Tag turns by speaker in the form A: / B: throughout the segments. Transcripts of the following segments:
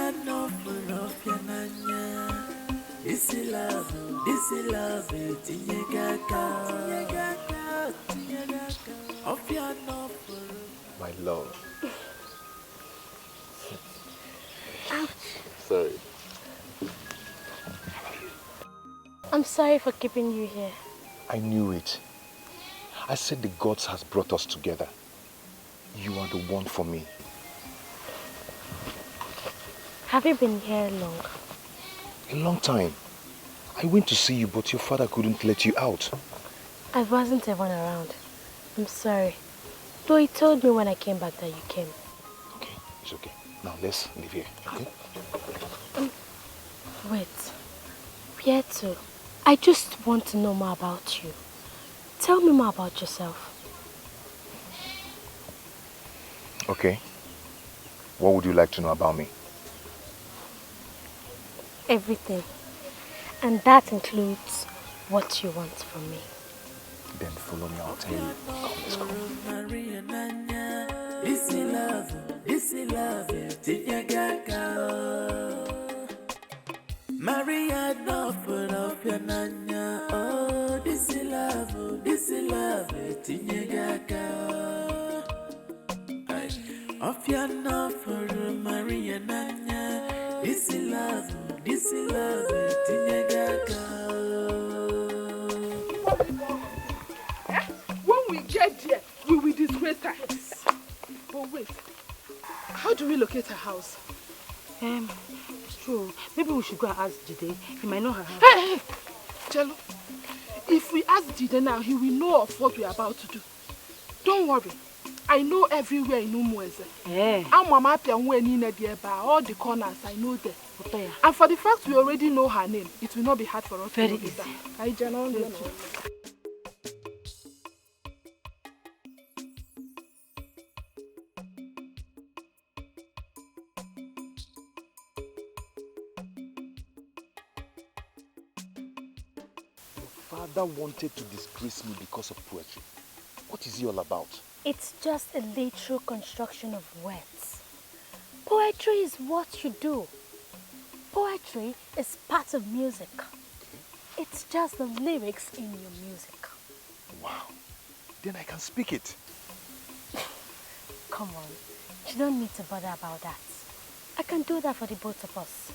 A: Maria no full of your nanya. This is love, tinyagaka. Of your no full.
B: My love.
C: Ouch.
B: Sorry.
C: I'm sorry for keeping you here.
B: I knew it. I said the gods has brought us together. You are the one for me.
C: Have you been here long?
B: A long time. I went to see you, but your father couldn't let you out.
C: I wasn't even around. I'm sorry. Though he told me when I came back that you came.
B: Okay, it's okay. Now let's leave here, okay?
C: Wait. Where to? I just want to know more about you. Tell me more about yourself.
B: Okay. What would you like to know about me?
C: Everything. And that includes what you want from me.
B: Then follow me, I'll tell you. Come, let's go.
A: This is love, tinyagaka. Maria no full of your nanya. Oh, this is love, tinyagaka. Of your no full Maria nanya. This is love, tinyagaka.
D: When we get there, we will disgrace her. But wait, how do we locate her house?
E: It's true. Maybe we should go and ask Jide. He might know her house.
D: Hey, Jello, if we ask Jide now, he will know of what we are about to do. Don't worry. I know everywhere in Umueze. I'm Mama all the corners, I know them. And for the fact we already know her name, it will not be hard for us to locate her. I genuinely know.
B: Father wanted to disgrace me because of poetry. What is he all about?
C: It's just a literal construction of words. Poetry is what you do. Poetry is part of music. It's just the lyrics in your music.
B: Wow. Then I can speak it.
C: Come on. You don't need to bother about that. I can do that for the both of us.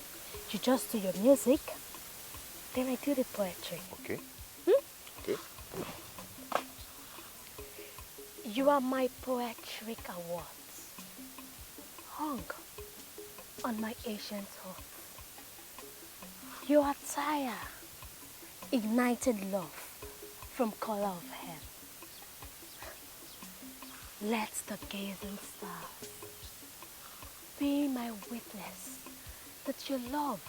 C: You just do your music, then I do the poetry.
B: Okay. Okay.
C: You are my poetric awards, hung on my ancient heart. Your attire ignited love from color of hair. Let the gazing stars be my witness that your love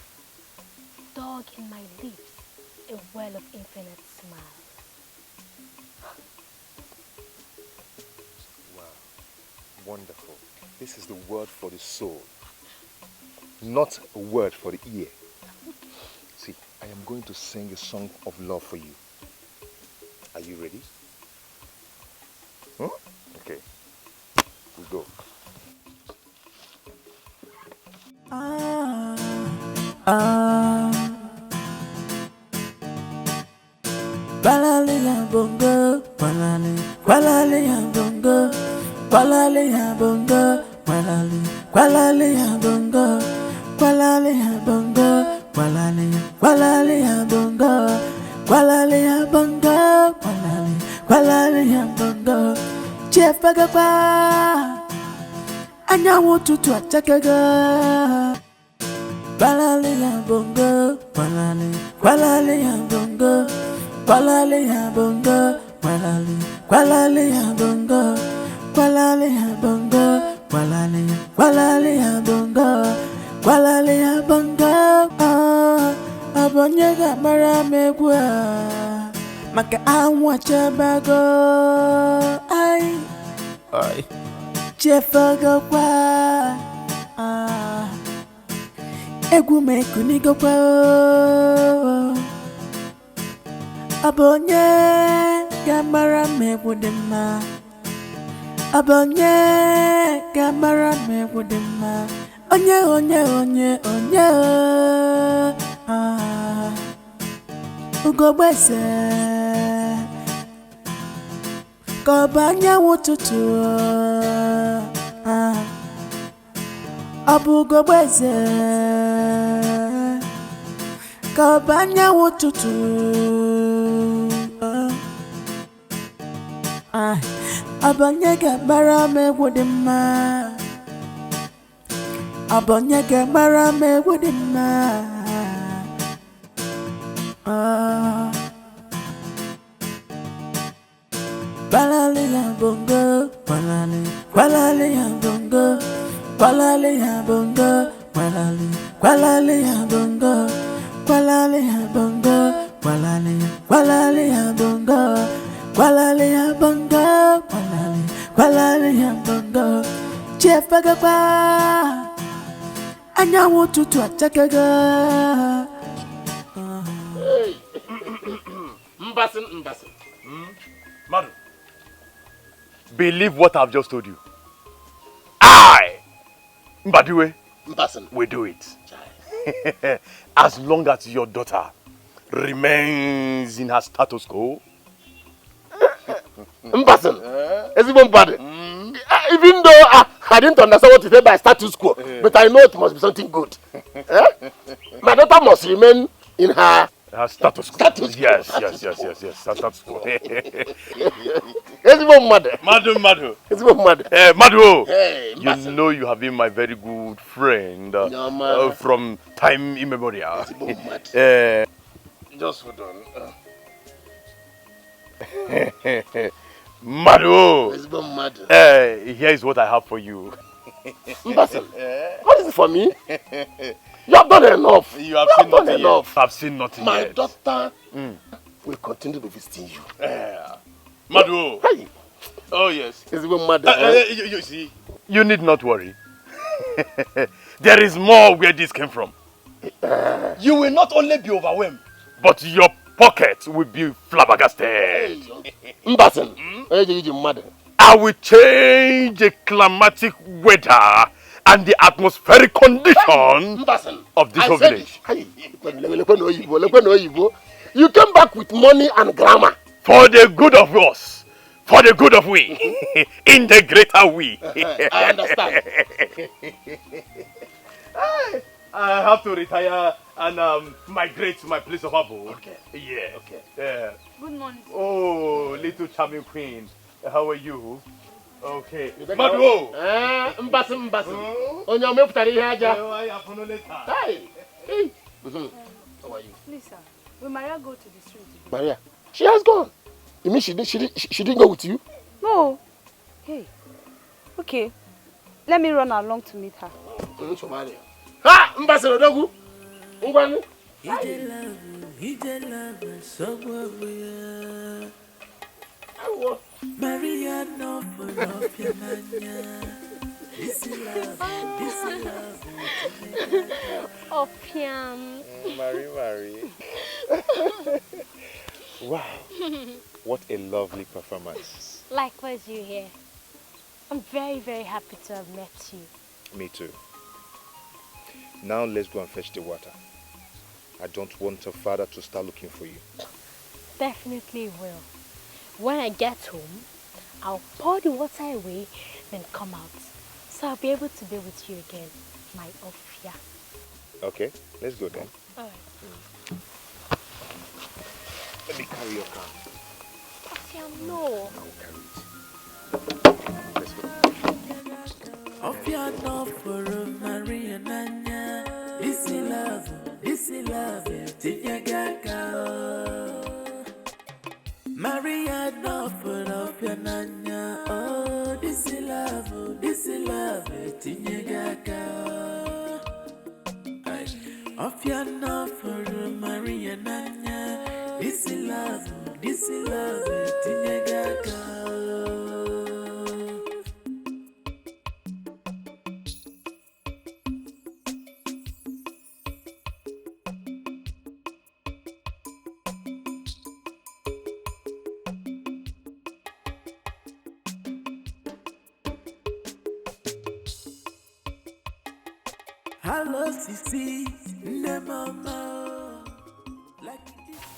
C: dug in my lips a well of infinite smile.
B: Wonderful. This is the word for the soul, not a word for the ear. See, I am going to sing a song of love for you. Are you ready? Huh? Okay. We go.
A: Balale ya bongo, balale ya bongo. Kwalale ya bongo, kwalale ya bongo, kwalale ya bongo, kwalale ya bongo, kwalale ya bongo, kwalale ya bongo. Chefaga kwa, anyawo tutu achakaga. Kwalale ya bongo, kwalale ya bongo, kwalale ya bongo, kwalale ya bongo. Kwalale ya bongo, kwalale ya bongo, kwalale ya bongo. Abonyega mara megwa, maka anwa chabago. Ay, chefaga kwa, egwu mekunigo kwa. Abonyega mara megwa dema. Abonye gamara me wudema. onye ugobese kobanya wututu abu ugobese kobanya wututu abanye gabara me wudima abanye gabara me wudima Balale ya bongo, balale ya bongo, balale ya bongo, balale ya bongo, balale ya bongo, balale ya bongo, balale ya bongo, balale ya bongo. Chefagaba, anyawo tutu achakaga.
F: Mbasin.
B: Madu, believe what I've just told you. Mbadiwe, we do it. As long as your daughter remains in her status quo.
F: Mbasin, even bad. Even though I didn't understand what to say by status quo, but I know it must be something good. My daughter must remain in her
B: status quo. Yes. Her status quo. Madu. Madu.
F: Hey,
B: you know you have been my very good friend from time immemorial.
F: Just hold on.
B: Madu. Here is what I have for you.
F: Mbasin, what is it for me? You have done enough.
B: You have seen nothing enough. Yet. I've seen nothing
F: My
B: yet.
F: daughter will continue to visiting you.
B: Madu.
F: Hey.
B: Oh yes.
F: It's even mad.
B: You see, you need not worry. There is more where this came from. You will not only be overwhelmed, but your pocket will be flabbergasted.
F: Mbasin,
B: I will change the climatic weather and the atmospheric condition of this whole village.
F: You came back with money and grammar.
B: For the good of us. For the good of we. In the greater we.
F: I understand.
B: I have to retire and migrate to my place of abode.
F: Okay.
B: Yeah.
F: Okay.
C: Good morning.
B: Oh, little charming queen. How are you? Okay. Madu!
F: Mbasin. Onye meputara ihe aja. Hey. How are you?
C: Lisa, will Maria go to the street today?
F: Maria, she has gone. You mean she didn't go with you?
E: No. Hey. Okay. Let me run along to meet her.
F: Ha! Mbasin odogu. Ngwanu.
A: He did love somewhere. Maria no for of your nanya. This is love.
C: Oh, Piam.
B: Marie. Wow. What a lovely performance.
C: Likewise, you here. I'm very, very happy to have met you.
B: Me too. Now let's go and fetch the water. I don't want your father to start looking for you.
C: Definitely will. When I get home, I'll pour the water away, then come out. So I'll be able to be with you again, my Ofia.
B: Okay, let's go then.
C: Alright.
B: Let me carry your car.
C: Ofia, no.
B: I will carry it. Let's go.
A: Of your love for Maria Nanya. This is love. Tinya Gaga. Maria no for of your Nanya. Oh, this is love. Tinya Gaga. Of your love for Maria Nanya. This is love. Tinya Gaga. Hello, Sisi, mama.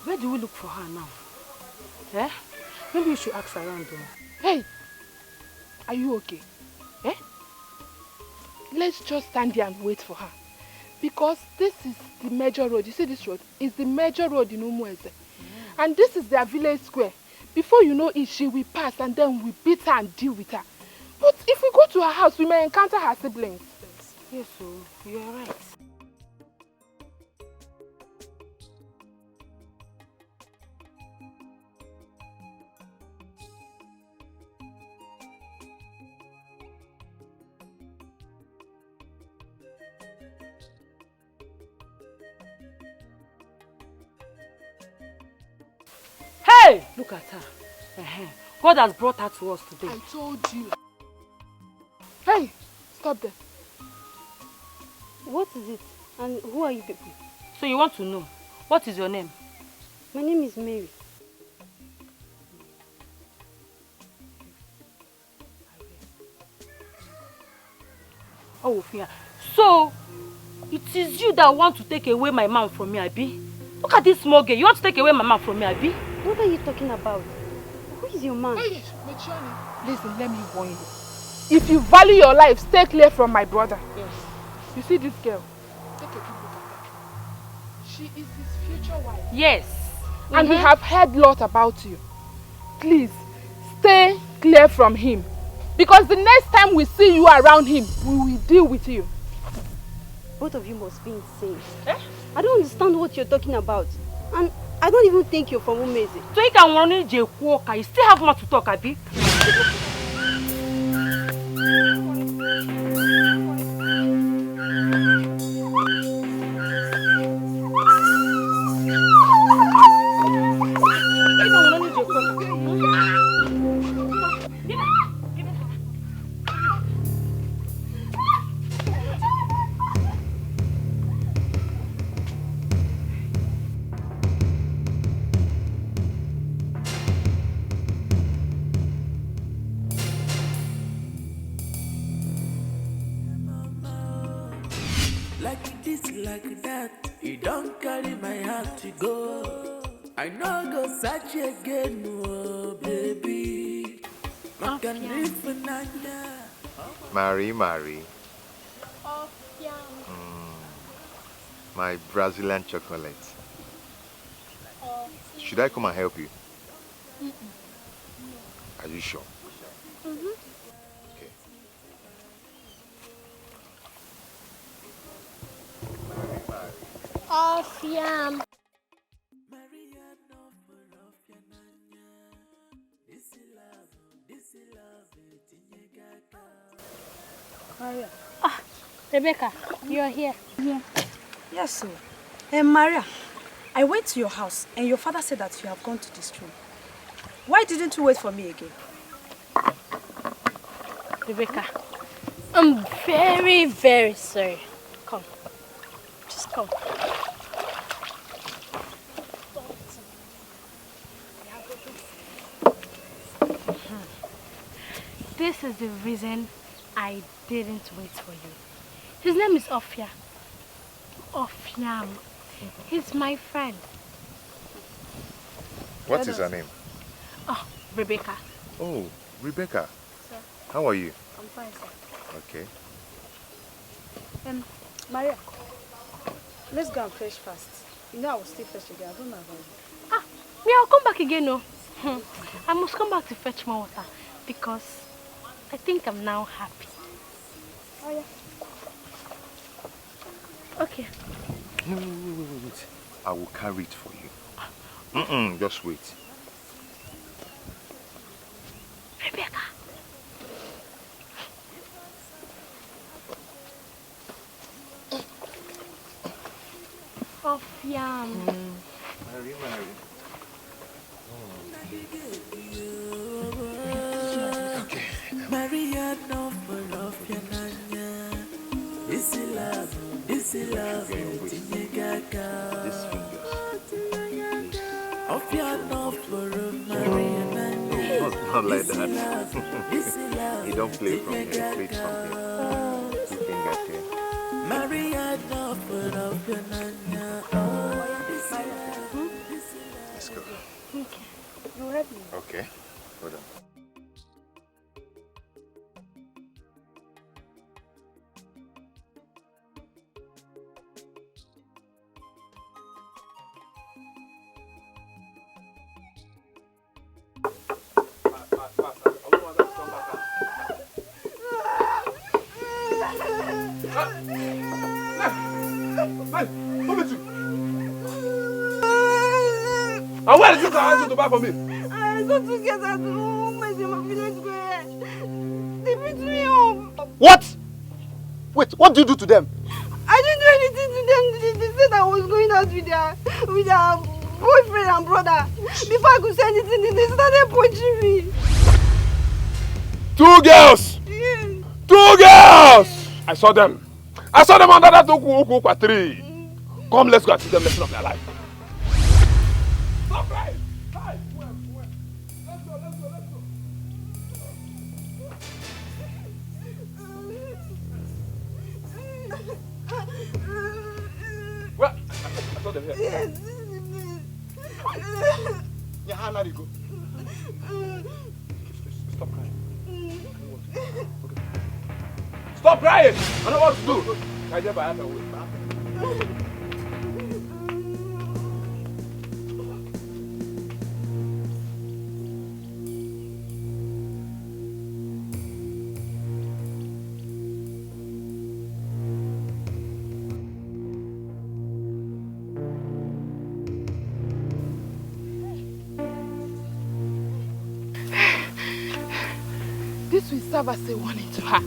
E: Where do we look for her now? Eh? Maybe you should ask around though.
D: Hey, are you okay? Eh? Let's just stand there and wait for her. Because this is the major road. You see this road? It's the major road in Umueze. And this is their village square. Before you know it, she will pass and then we beat her and deal with her. But if we go to her house, we may encounter her siblings.
E: Yes, so you are right. Hey! Look at her. God has brought her to us today.
D: I told you. Hey, stop there.
G: What is it? And who are you people?
E: So you want to know, what is your name?
G: My name is Mary.
E: Oh, Fia. So, it is you that want to take away my man from me, Abi? Look at this small girl. You want to take away my man from me, Abi?
G: What are you talking about? Who is your man?
D: Hey, Mechiani, listen, let me warn you. If you value your life, stay clear from my brother. Yes. You see this girl? Take a good look at her. She is his future wife.
E: Yes.
D: And we have heard a lot about you. Please, stay clear from him. Because the next time we see you around him, we will deal with you.
G: Both of you must be insane. Eh? I don't understand what you're talking about. And I don't even think you're from Umeze.
E: So you can run in jail, you still have more to talk, Abi?
A: Like this, like that, you don't carry my heart to go. I know go search again, oh baby.
B: Mary. My Brazilian chocolate. Should I come and help you? Are you sure? Okay.
C: Ofiam. Ah, Rebecca, you're here.
E: Yeah.
H: Yes, sir. Maria, I went to your house and your father said that you have gone to this room. Why didn't you wait for me again?
C: Rebecca, I'm very, very sorry. Come. Just come. This is the reason I didn't wait for you. His name is Ofia. Ofiam. He's my friend.
B: What is her name?
C: Oh, Rebecca.
B: Oh, Rebecca.
C: Sir.
B: How are you?
C: I'm fine, sir.
B: Okay.
H: Maria, let's go and fetch fast. You know I will still fetch again. I don't know about you.
C: Ah, me, I'll come back again, no. I must come back to fetch more water because I think I'm now happy.
H: Oh, yeah.
C: Okay.
B: No, wait. I will carry it for you. Just wait.
C: Rebecca. Ofiam.
B: Mary. Okay.
A: Maria, no for love, Yananya. This is love,
B: This fingers.
A: of your no for Maria,
B: Not like that. You don't play from here, you play from here. 2 fingers here.
A: Maria,
B: Let's go.
G: Okay. You help me.
B: Okay. Hold on.
I: And where is this answer to buy for me?
G: I don't get at home. My village square. They beat me up.
F: What? Wait, what did you do to them?
G: I didn't do anything to them. They said I was going out with their boyfriend and brother. Before I could say anything, they started punching me.
I: 2 girls!
G: Yes.
I: 2 girls! I saw them. I saw them under that uku tree. Come, let's go and see them lesson of their life. Stop crying! Hi! Let's go. Well, I saw them here.
G: Yes.
F: Yeah, how did you go?
I: Stop crying. Okay. Stop crying! I know what to do. I just have a way.
D: This will serve as a warning to her.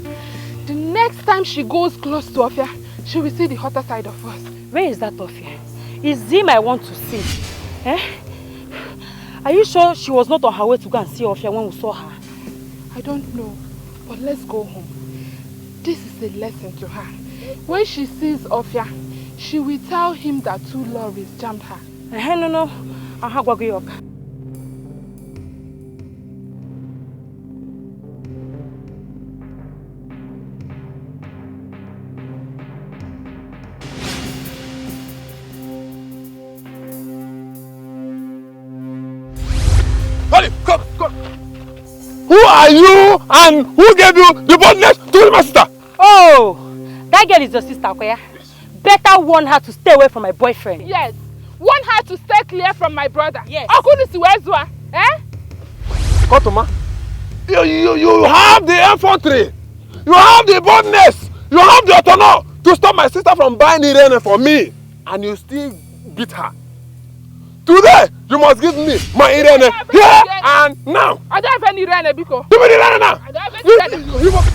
D: The next time she goes close to Ofia, she will see the hotter side of us.
E: Where is that Ofia? It's him I want to see. Eh? Are you sure she was not on her way to go and see Ofia when we saw her?
D: I don't know, but let's go home. This is a lesson to her. When she sees Ofia, she will tell him that 2 lorries jammed her.
E: No. I'll go York.
I: Come. Who are you and who gave you the boldness to be my sister?
E: Oh, that girl is your sister, Okoya. Yes. Better warn her to stay away from my boyfriend.
D: Yes, warn her to stay clear from my brother.
E: Yes.
D: Okunisiwezua, eh?
I: Kotoma, you have the infantry, you have the boldness, you have the autonomy to stop my sister from buying Irene for me, and you still beat her. Today, you must give me my Irene here and now.
D: I don't have any Irene, Biko.
I: Give me the Irene now.
D: I don't have any Irene.
I: You must...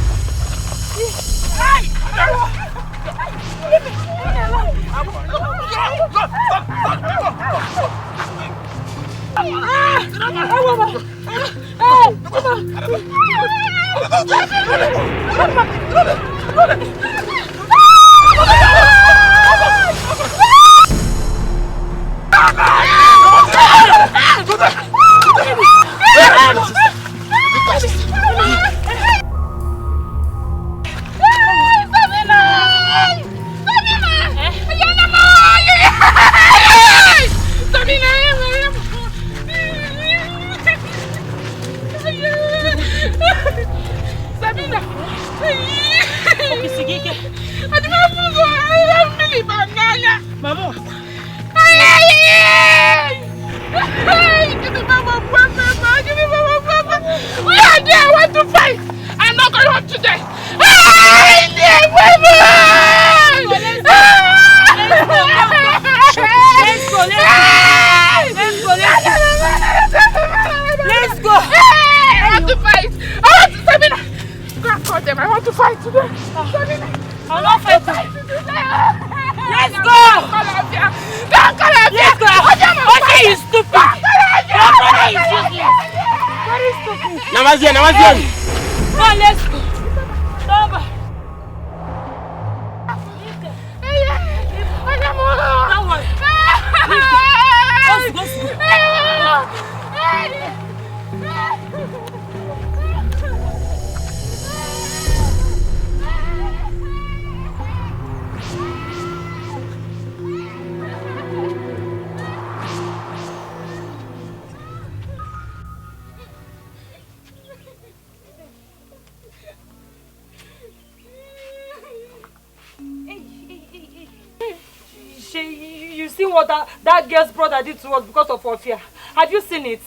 E: you seen what that girl's brother did to us because of our fear? Have you seen it?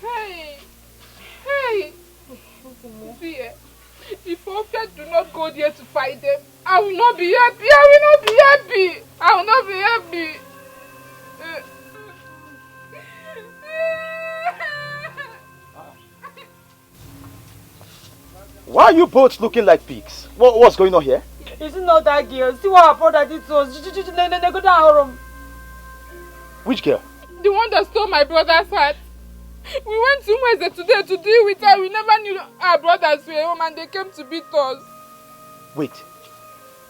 D: Hey. See, if Ofia do not go there to fight them, I will not be happy. I will not be happy.
J: Why are you both looking like pigs? What's going on here?
E: You see not that girl. See what our brother did to us. They go down.
J: Which girl?
D: The one that stole my brother's heart. We went to Mweze today to deal with her. We never knew our brothers were home and they came to beat us.
J: Wait.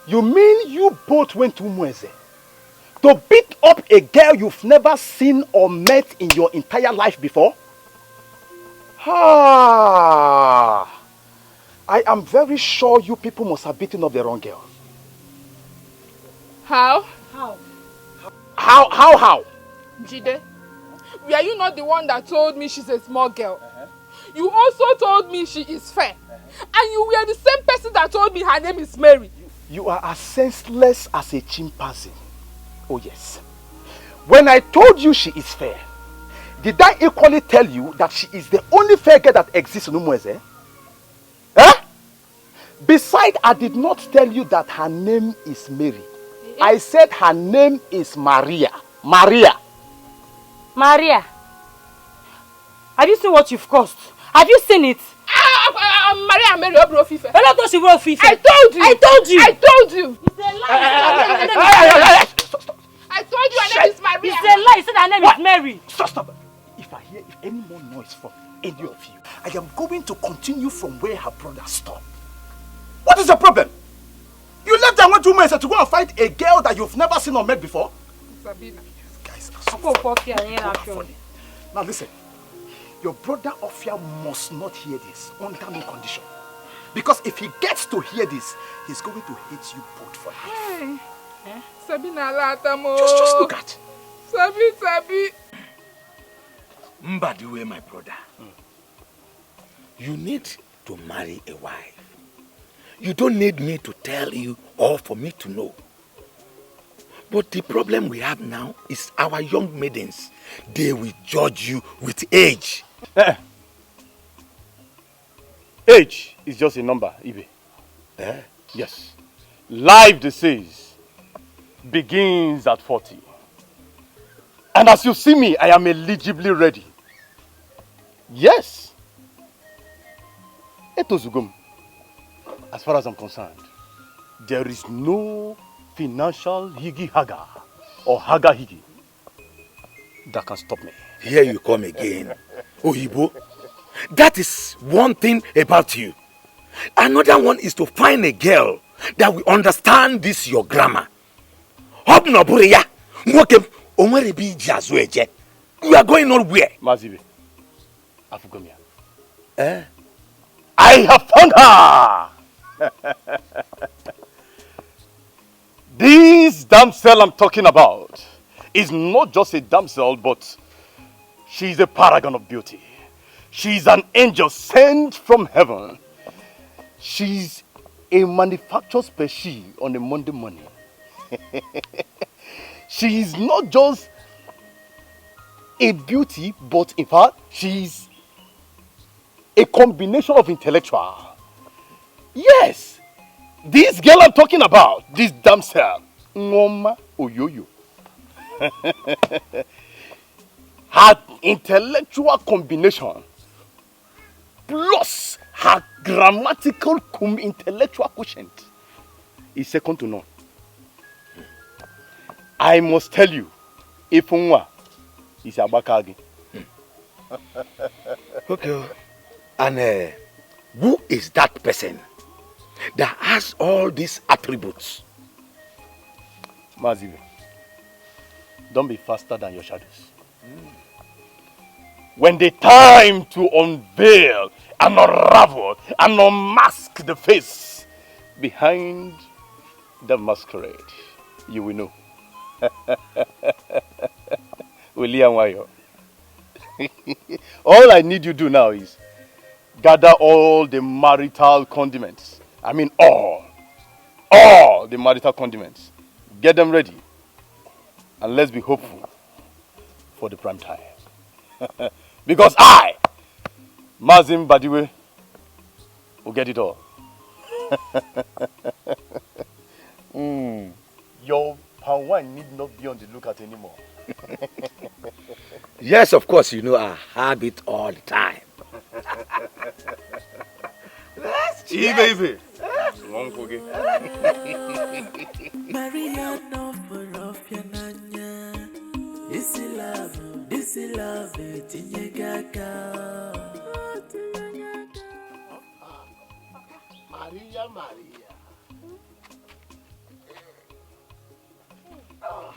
J: You mean you both went to Mweze to beat up a girl you've never seen or met in your entire life before? I am very sure you people must have beaten up the wrong girl.
D: How?
J: How?
D: Jide, were you not the one that told me she's a small girl? You also told me she is fair. And you were the same person that told me her name is Mary.
J: You are as senseless as a chimpanzee. Oh yes. When I told you she is fair, did I equally tell you that she is the only fair girl that exists in Umweze? Besides, I did not tell you that her name is Mary. I said her name is Maria. Maria.
E: Have you seen what you've caused? Have you seen it?
D: Maria Mary Obrofife.
E: Hello, Toshi Obrofife.
D: I told you.
E: I told you.
D: It's a lie. I told you her name is Maria.
E: It's a lie. You said her name is Mary.
J: Stop. If any more noise from any of you, I am going to continue from where her brother stopped. What is the problem? You left and went to Mesa to go and fight a girl that you've never seen or met before?
D: Sabina.
J: You guys are so funny. Now listen, your brother Ofia must not hear this under no condition. Because if he gets to hear this, he's going to hate you both for life.
D: Sabina Latamo.
J: Just look at.
D: Sabi.
A: Mbadiwe, my brother. You need to marry a wife. You don't need me to tell you or for me to know. But the problem we have now is our young maidens. They will judge you with age.
J: Age is just a number, Ibe. Yes. Life, they says, begins at 40. And as you see me, I am eligibly ready. Yes. Etozugum. As far as I'm concerned, there is no financial higi-haga or haga-higi that can stop me.
A: Here you come again. Ohibo, that is one thing about you. Another one is to find a girl that will understand this your grammar. You are going nowhere.
J: Mazibe, Afugomia. I have found her! This damsel I'm talking about is not just a damsel, but she's a paragon of beauty. She's an angel sent from heaven. She's a manufactured species on a Monday morning. She is not just a beauty, but in fact, she's a combination of intellectual. Yes, this girl I'm talking about, this damsel, Ngoma Oyoyo. Her intellectual combination plus her grammatical intellectual quotient is second to none. I must tell you, Ifunwa is Abakagi.
A: Okay. And who is that person that has all these attributes?
J: Mazibe, don't be faster than your shadows. When the time to unveil and unravel and unmask the face behind the masquerade, you will know. William Wayo. All I need you to do now is gather all the marital condiments. I mean all the marital condiments. Get them ready. And let's be hopeful for the prime time. Because I, Mazim Badiwe, will get it all. Your pound one need not be on the lookout anymore.
A: Yes, of course, you know I have it all the time.
J: Easy.
K: Maria no for of your nanya. This is love, it's in your gaga.
F: Maria. Oh.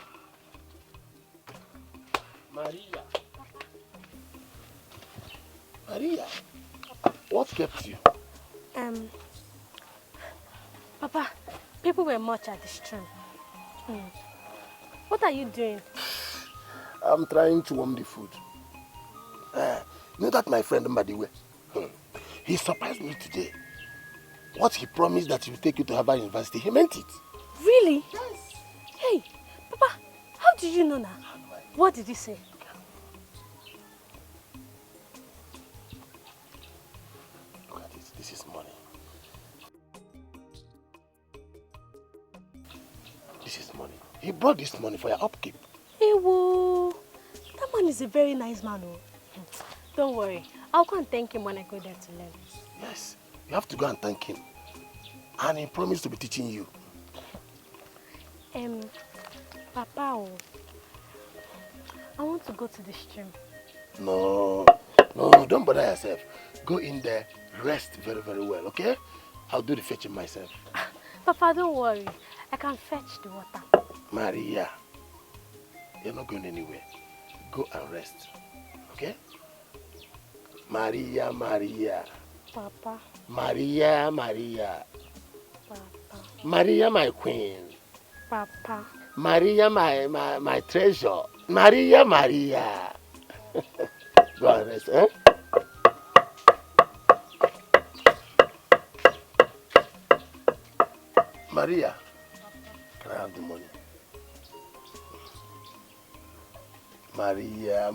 F: Maria, what kept you?
C: Papa, people were much at the stream. What are you doing?
F: I'm trying to warm the food. You know that my friend Mbadiwe? He surprised me today. What he promised that he would take you to Harvard University, he meant it.
C: Really? Yes. Hey, Papa, how did you know now? What did he say?
F: Look at it. This is money. This is money. He brought this money for your upkeep.
C: Hey, whoa. That man is a very nice man. Oh. Don't worry. I'll go and thank him when I go there to learn.
F: Yes. You have to go and thank him. And he promised to be teaching you.
C: Papa, I want to go to the stream.
F: No, don't bother yourself. Go in there, rest very, very well, okay? I'll do the fetching myself.
C: Papa, don't worry. I can fetch the water.
F: Maria, you're not going anywhere. Go and rest, okay? Maria.
C: Papa.
F: Maria.
C: Papa.
F: Maria, my queen.
C: Papa.
F: Maria, my treasure. Maria. Go and rest, eh? Maria, can I have the money? Maria.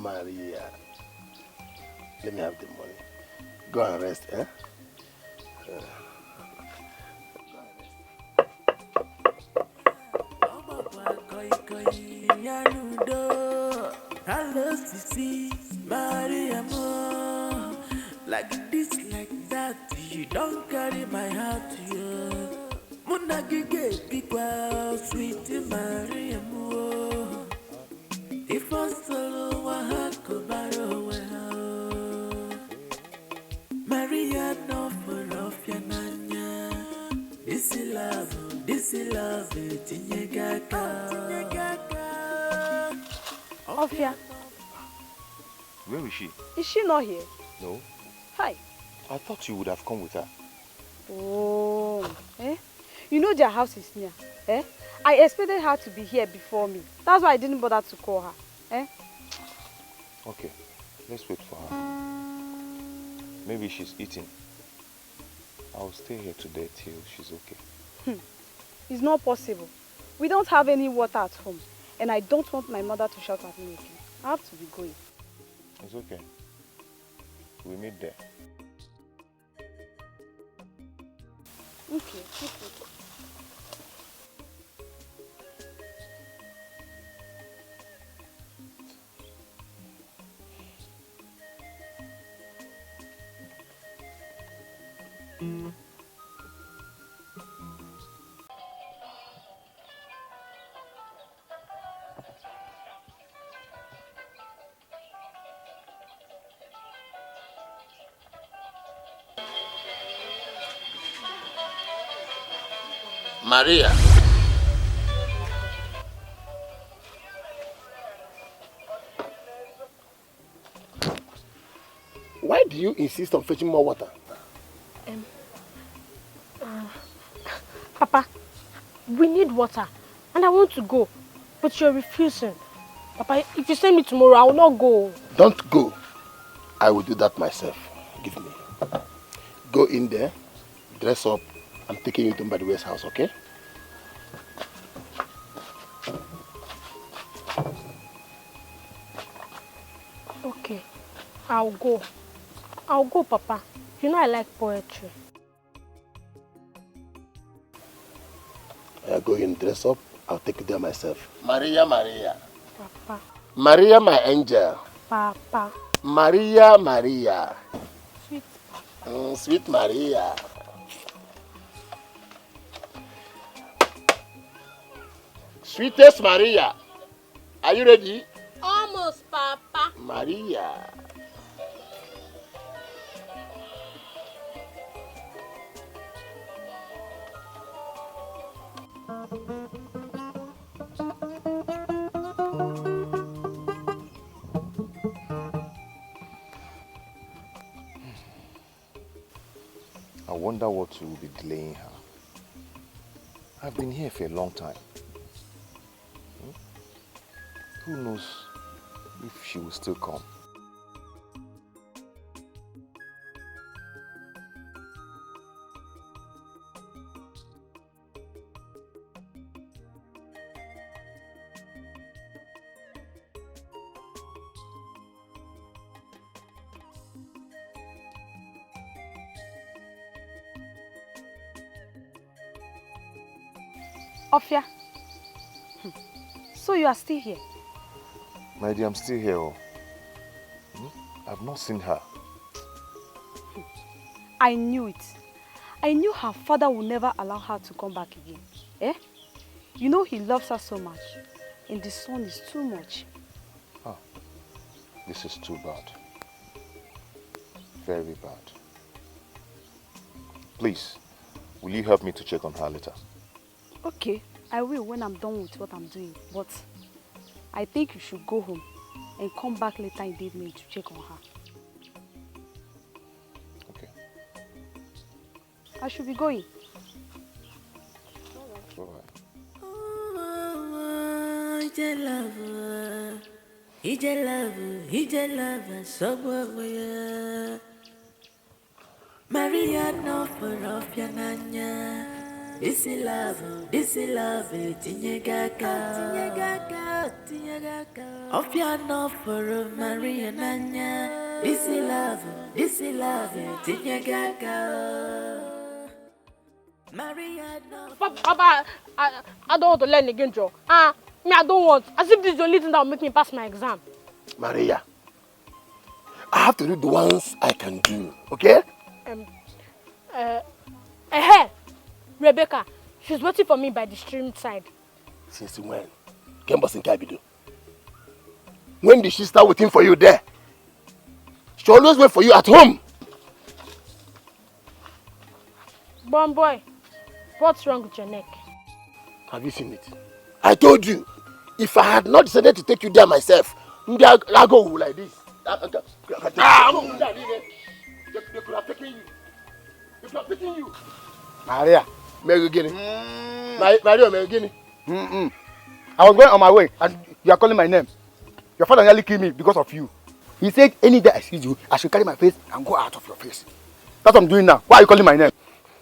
F: Let me have the money. Go and rest, eh?
K: Like this, like that, you don't carry my heart, yeah. Munagige, big wow, sweet Maria, if I solo, I had to borrow, Maria, no for of your nanya. This is love, it's in your gaga.
H: Ofia.
B: Where is she?
H: Is she not here?
B: No.
H: Hi.
B: I thought you would have come with her.
H: Oh, You know their house is near, I expected her to be here before me. That's why I didn't bother to call her,
B: Okay, let's wait for her. Maybe she's eating. I'll stay here today till she's okay.
H: It's not possible. We don't have any water at home, and I don't want my mother to shout at me again. I have to be going.
B: It's okay. We'll meet there.
H: Okay.
F: Maria. Why do you insist on fetching more water?
C: Papa, we need water. And I want to go. But you're refusing. Papa, if you send me tomorrow, I will not go.
F: Don't go. I will do that myself. Give me. Go in there, dress up. I'm taking you to Mbadiwe's house, okay?
C: I'll go. I'll go, Papa. You know I like poetry.
F: I'll go in, dress up. I'll take you there myself. Maria, Maria.
C: Papa.
F: Maria, my angel.
C: Papa.
F: Maria, Maria.
C: Sweet.
F: Sweet Maria. Sweetest Maria. Are you ready?
C: Almost, Papa.
F: Maria.
B: I wonder what will be delaying her. I've been here for a long time. Who knows if she will still come?
E: Ofia. So you are still here?
B: My dear, I'm still here. I've not seen her.
E: I knew it. I knew her father would never allow her to come back again. Eh? You know he loves her so much. And the son is too much.
B: This is too bad. Very bad. Please, will you help me to check on her later?
E: Okay, I will when I'm done with what I'm doing. But I think you should go home and come back later in the evening to check on her.
B: Okay.
E: I should be going.
B: Bye-bye.
K: Maria no for of yananya. This is love, tinye gaga. Of ya no for Maria Nanya. This is love, tinye gaga. Maria no.
C: Papa, I don't want to learn again, Joe. Me, I don't want. As if this is the only thing that will make me pass my exam.
F: Maria, I have to do the ones I can do, okay?
C: Rebecca, she's waiting for me by the stream side.
F: Since when? When did she start waiting for you there? She always wait for you at home.
C: Bon boy, what's wrong with your neck?
F: Have you seen it? I told you, if I had not decided to take you there myself, I'll go like this. They could have taken you. They could have taken you.
J: Maria.
F: Mary Guinea. Maria, Mary Guinea.
J: I was going on my way and you are calling my name. Your father nearly killed me because of you. He said any day I see you, I should carry my face and go out of your face. That's what I'm doing now. Why are you calling my name?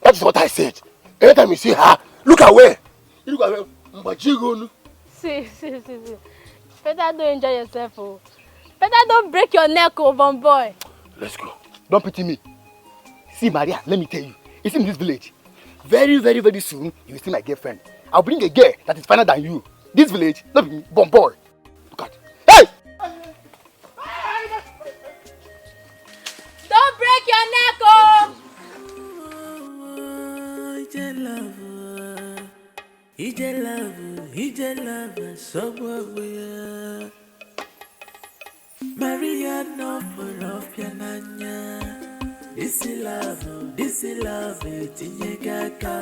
F: That is what I said. Anytime you see her, look away. You look away.
C: See. Better don't enjoy yourself, oh. Better don't break your neck, oh, bon boy.
F: Let's go.
J: Don't pity me. See, Maria, let me tell you. It's in this village. Very, very, very soon, you will see my girlfriend. I'll bring a girl that is finer than you. This village, not me, bon boy. Look at it. Hey!
C: Don't break your neck, oh!
K: He love, so we Maria no for of yananya. This is love, tinye gaga.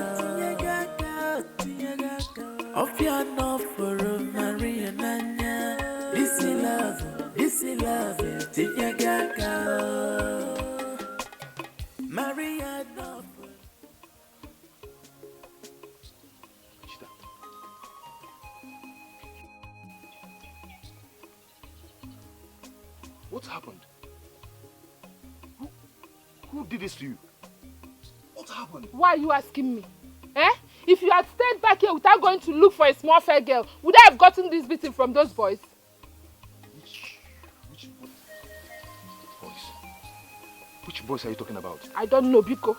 K: Of ya no for Maria Nanya. This is love, tinye gaga. Maria no for.
F: What happened? Who did this to you? What happened?
D: Why are you asking me? If you had stayed back here without going to look for a small fair girl, would I have gotten this beating from those boys?
F: Which boys?
B: Which boys are you talking about?
D: I don't know, Biko.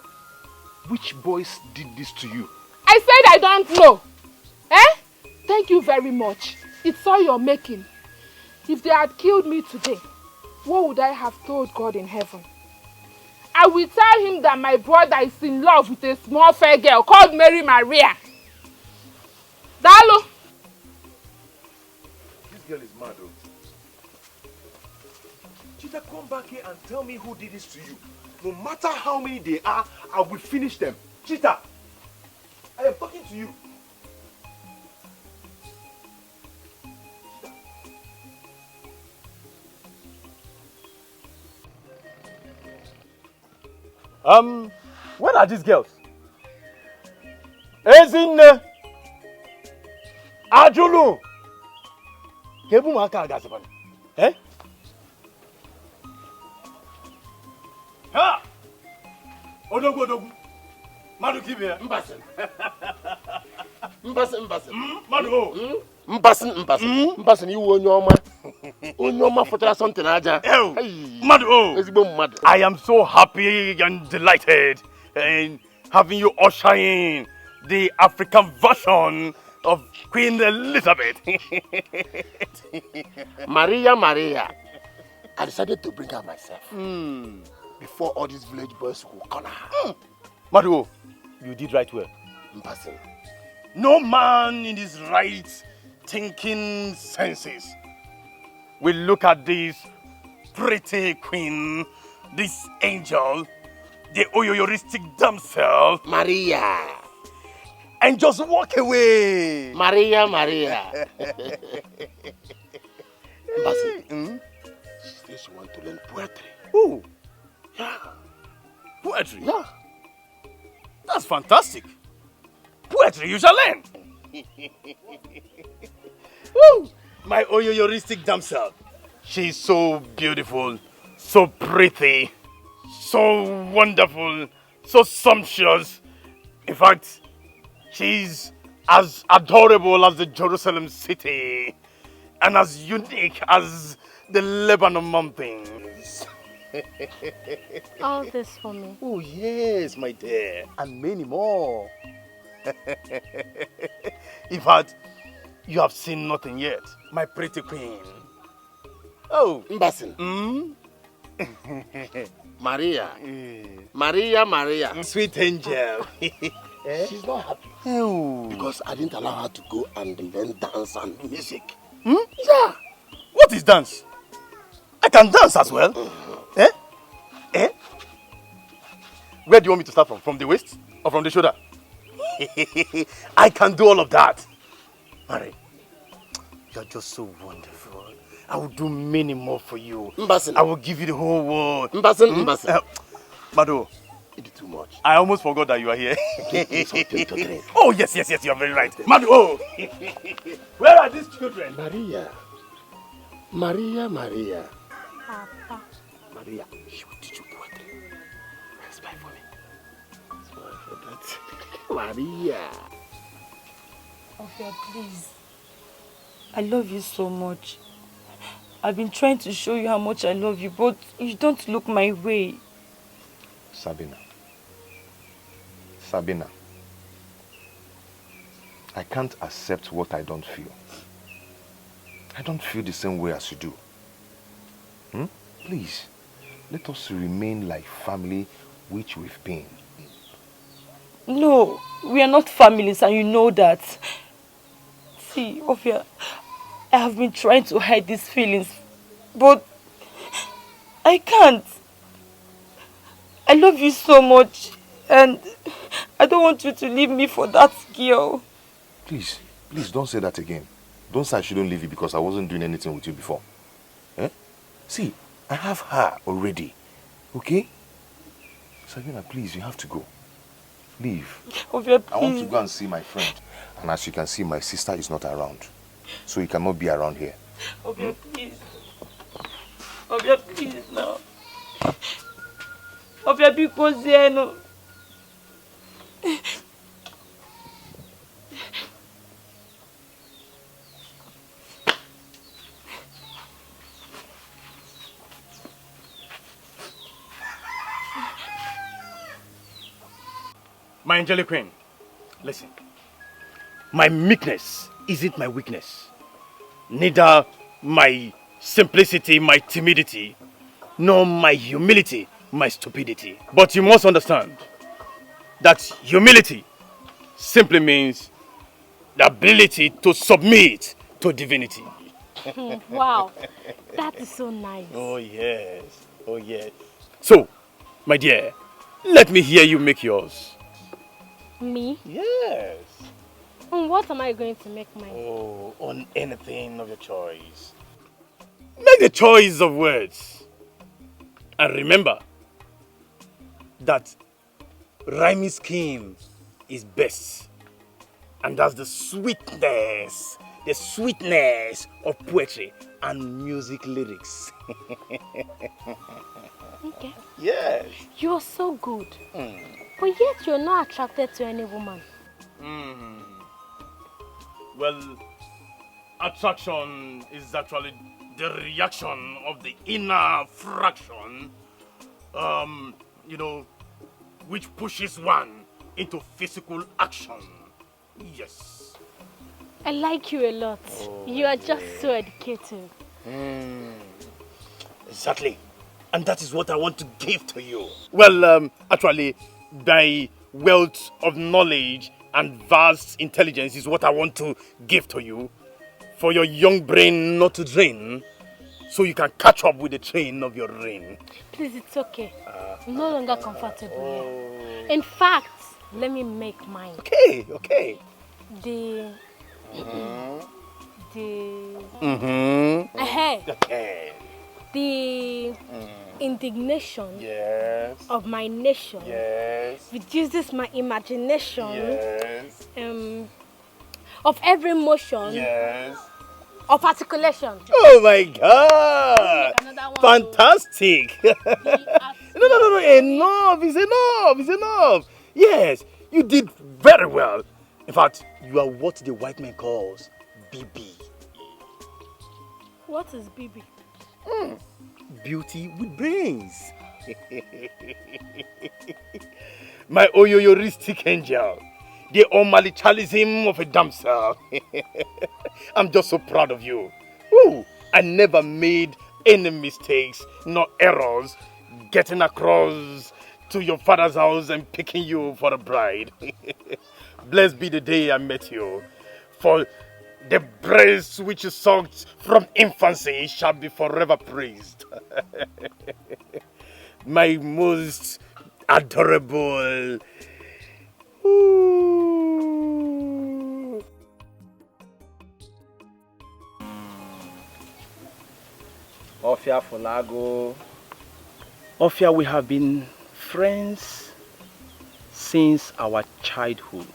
B: Which boys did this to you?
D: I said I don't know. Eh? Thank you very much. It's all you're making. If they had killed me today, what would I have told God in heaven? I will tell him that my brother is in love with a small fair girl called Mary Maria. Dalo.
B: This girl is mad, though. Chita, come back here and tell me who did this to you. No matter how many they are, I will finish them. Chita, I am talking to you.
J: Where are these girls? Ezinne! Ajulu! Kebu maka agasaban. Eh? Ha! Odogu. Madu kibe.
F: Mbasen. Mbasen.
J: Madu.
F: Mbasen iwu onye ọma. Onye ọma fotara something aja.
J: Madu. I am so happy and delighted in having you usher in the African version of Queen Elizabeth.
F: Maria. I decided to bring her myself. Before all these village boys will corner her.
J: Madu, you did right well.
F: Mbasen.
J: No man in his right thinking senses will look at this pretty queen, this angel, the oyoyoristic damsel,
F: Maria,
J: and just walk away.
F: Maria. Mbasen, she says she wants to learn poetry.
J: Oh,
F: Yeah.
J: poetry?
F: Yeah.
J: That's fantastic. Poetry you shall learn. Woo! My oyoyoristic damsel. She's so beautiful, so pretty, so wonderful, so sumptuous. In fact, she's as adorable as the Jerusalem city and as unique as the Lebanon mountains.
C: All this for me.
J: Oh yes, my dear. And many more. In fact, you have seen nothing yet, my pretty queen. Oh,
F: Mbasen. Maria.
J: Sweet angel.
F: She's not happy.
J: Oh.
F: Because I didn't allow her to go and learn dance and music.
J: Yeah. What is dance? I can dance as well. Eh? Where do you want me to start from? From the waist or from the shoulder? I can do all of that. Mary, you're just so wonderful. I will do many more for you.
F: Mbasen.
J: I will give you the whole world.
F: Mbasen.
J: Mado,
F: You did too much.
J: I almost forgot that you are here.
F: Something to drink.
J: Oh, yes, you are very right. Mado, oh. Where are these children?
F: Maria.
C: Papa.
F: Maria, she will teach you poetry. Spy for me. Spy for that. Maria.
E: Okay, please. I love you so much. I've been trying to show you how much I love you, but you don't look my way.
B: Sabina, I can't accept what I don't feel. I don't feel the same way as you do. Please, let us remain like family which we've been.
E: No, we are not families and you know that. See, Ophia, I have been trying to hide these feelings, but I can't. I love you so much and I don't want you to leave me for that girl.
B: Please don't say that again. Don't say I shouldn't leave you because I wasn't doing anything with you before. See, I have her already. Okay? Sabina, please, you have to go. Leave.
E: Ophia, please.
B: I want to go and see my friend. And as you can see, my sister is not around. So you cannot be around here.
E: Ophia, please. Ophia, please now. Ophia, because no.
J: My angelic queen, listen. My meekness isn't my weakness. Neither my simplicity, my timidity, nor my humility, my stupidity. But you must understand that humility simply means the ability to submit to divinity.
C: Wow, that is so nice.
J: Oh yes, oh yes. So, my dear, let me hear you make yours.
C: Me?
J: Yes.
C: What am I going to make mine?
J: Oh, on anything of your choice. Make the choice of words. And remember that rhyming scheme is best. And that's the sweetness of poetry and music lyrics.
C: Okay.
J: Yes.
C: You're so good. But yet you're not attracted to any woman.
J: Well, attraction is actually the reaction of the inner fraction, which pushes one into physical action. Yes.
C: I like you a lot. You are just so educated.
J: Exactly. And that is what I want to give to you. Well, actually, thy wealth of knowledge and vast intelligence is what I want to give to you for your young brain not to drain, so you can catch up with the train of your reign.
C: Please, it's okay. I'm no longer comfortable here. In fact, let me make mine.
J: Okay.
C: The indignation of my nation reduces my imagination of every motion of articulation.
J: Oh my God! Fantastic! No, enough! It's enough! Yes, you did very well. In fact, you are what the white man calls BB.
C: What is BB?
J: Beauty with brains. My oyoyoristic angel. The omalichalism of a damsel. I'm just so proud of you. Ooh, I never made any mistakes nor errors getting across to your father's house and picking you for a bride. Blessed be the day I met you. For the breast which you sucked from infancy shall be forever praised. My most adorable. Ooh.
L: Ofia Folago.
J: Ofia, we have been friends since our childhood.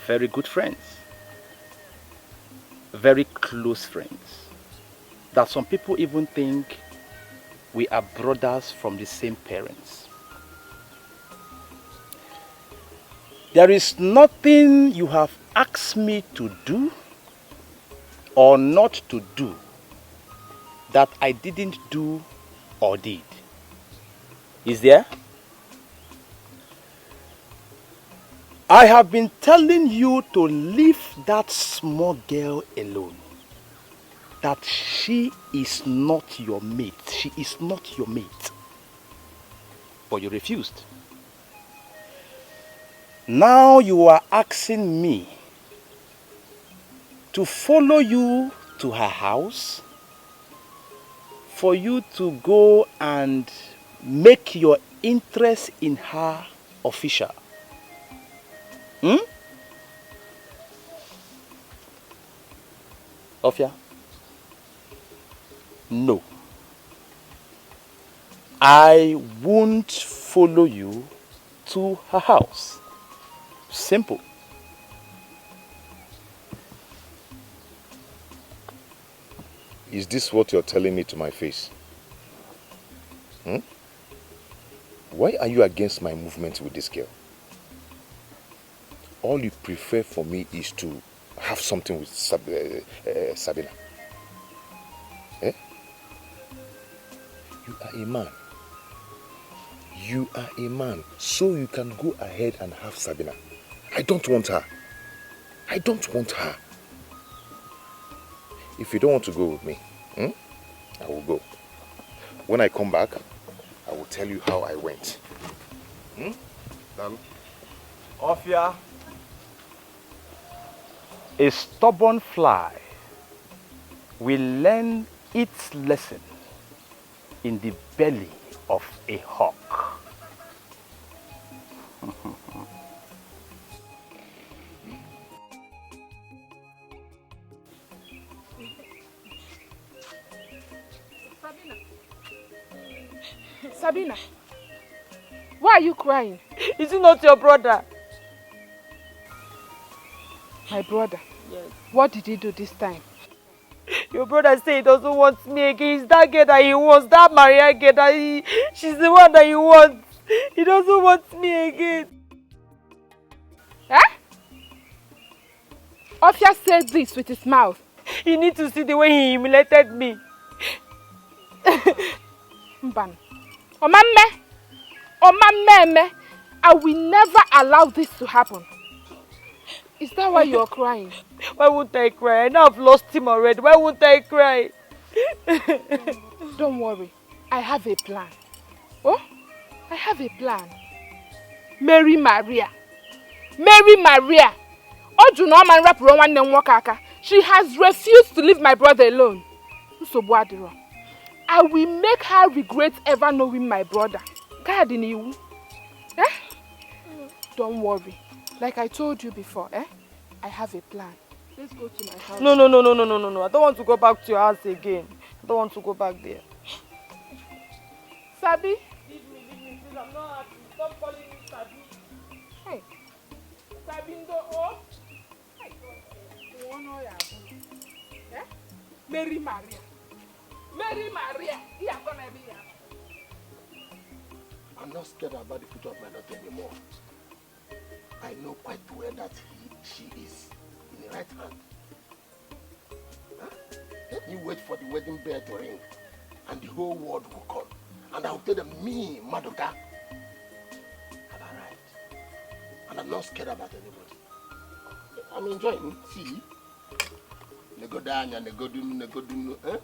J: Very good friends. Very close friends. That some people even think we are brothers from the same parents. There is nothing you have asked me to do or not to do that I didn't do or did. Is there? I have been telling you to leave that small girl alone. That she is not your mate. She is not your mate. But you refused. Now you are asking me to follow you to her house for you to go and make your interest in her official. Ofia? No. I won't follow you to her house. Simple.
B: Is this what you're telling me to my face? Why are you against my movement with this girl? All you prefer for me is to have something with Sabina. Eh? You are a man. You are a man, so you can go ahead and have Sabina. I don't want her. I don't want her. If you don't want to go with me, I will go. When I come back, I will tell you how I went.
M: Ofia, a stubborn fly will learn its lesson in the belly of a hawk.
D: Sabina, why are you crying?
E: Is he not your brother?
D: My brother?
E: Yes.
D: What did he do this time?
E: Your brother said he doesn't want me again. It's that girl that he wants, that Maria girl that she's the one that he wants. He doesn't want me again.
D: Eh? Ofia said this with his mouth.
E: You need to see the way he humiliated me.
D: Mban. Omame, I will never allow this to happen. Is that why you're crying?
E: Why won't I cry? I know I've lost him already. Why won't I cry?
D: Don't worry. I have a plan. Oh? I have a plan. Mary Maria. She has refused to leave my brother alone. I will make her regret ever knowing my brother. Eh? Don't worry. Like I told you before, I have a plan. Let's go to my house.
E: No. I don't want to go back to your house again. I don't want to go back there.
D: Sabi?
E: Leave me, please. I'm not happy. Stop calling me Sabi.
D: Hey. Sabi oh. Hey. Mary Maria.
F: I'm not scared about the future of my daughter anymore. I know quite well that she is in the right hand. Huh? Let me wait for the wedding bell to ring, and the whole world will come. And I'll tell them, me, Madoka, have arrived. And I'm not scared about anybody. I'm enjoying. See? Negodanya, negodunu, eh?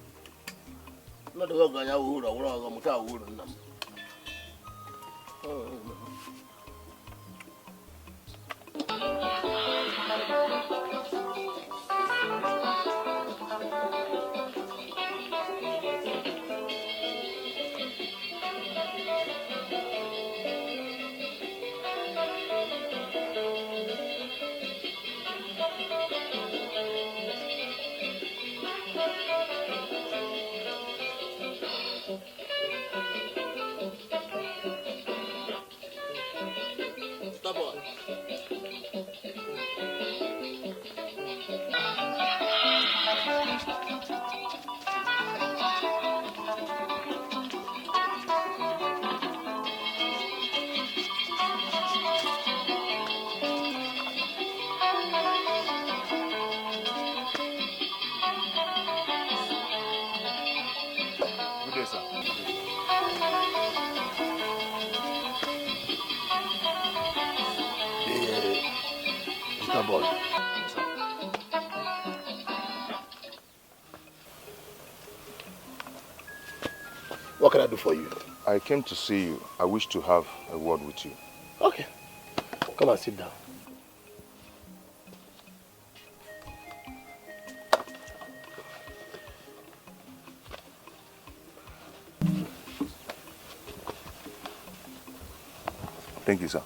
F: Not the world, I would, or I would. What can I do for you?
B: I came to see you. I wish to have a word with you.
F: Okay. Come and sit down.
B: Thank you, sir.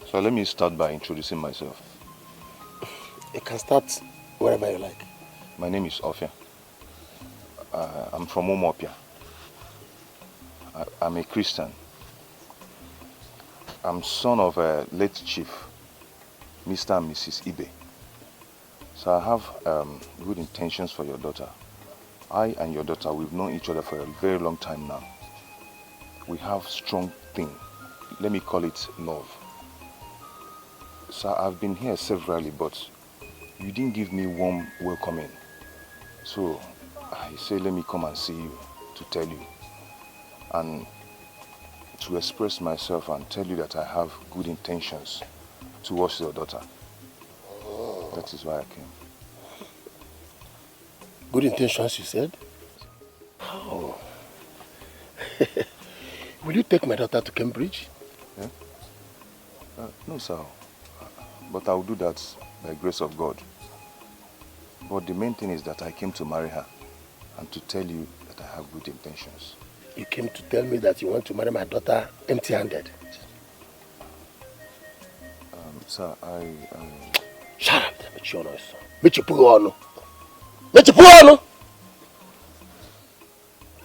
B: So let me start by introducing myself.
F: You can start wherever you like.
B: My name is Ofia. I'm from Omopia. I'm a Christian. I'm son of a late chief, Mr. and Mrs. Ibe. So I have good intentions for your daughter. I and your daughter, we've known each other for a very long time now. We have strong thing. Let me call it love. So I've been here severally, but you didn't give me warm welcoming. So I say, let me come and see you to tell you. And to express myself and tell you that I have good intentions towards your daughter. That is why I came.
F: Good intentions, you said? Oh. Will you take my daughter to Cambridge?
B: Yeah? No, sir. But I will do that by the grace of God. But the main thing is that I came to marry her and to tell you that I have good intentions.
F: You came to tell me that you want to marry my daughter empty-handed?
B: Sir,
F: Shut up,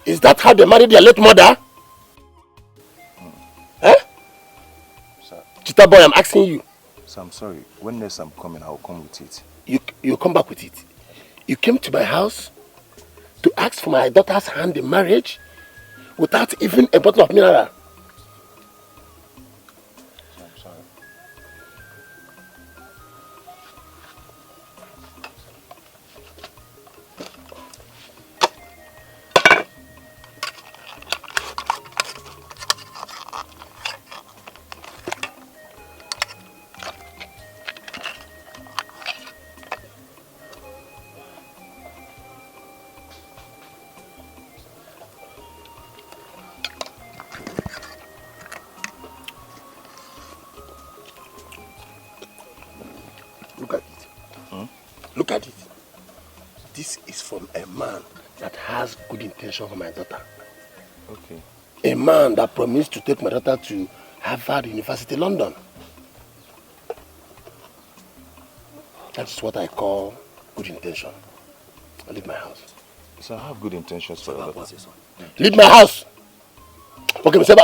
F: is that how they married their late mother? Eh?
B: Sir.
F: Chita boy, I'm asking you.
B: Sir, I'm sorry. When next I'm coming, I'll come with it.
F: You come back with it. You came to my house to ask for my daughter's hand in marriage without even a bottle of mineral.
B: I'm sorry.
F: Look at it. Look at it. This is from a man that has good intention for my daughter.
B: Okay.
F: A man that promised to take my daughter to Harvard University, London. That's what I call good intention. I leave my house.
B: So I have good intentions for your daughter.
F: Leave my house! Okay,
B: Sir,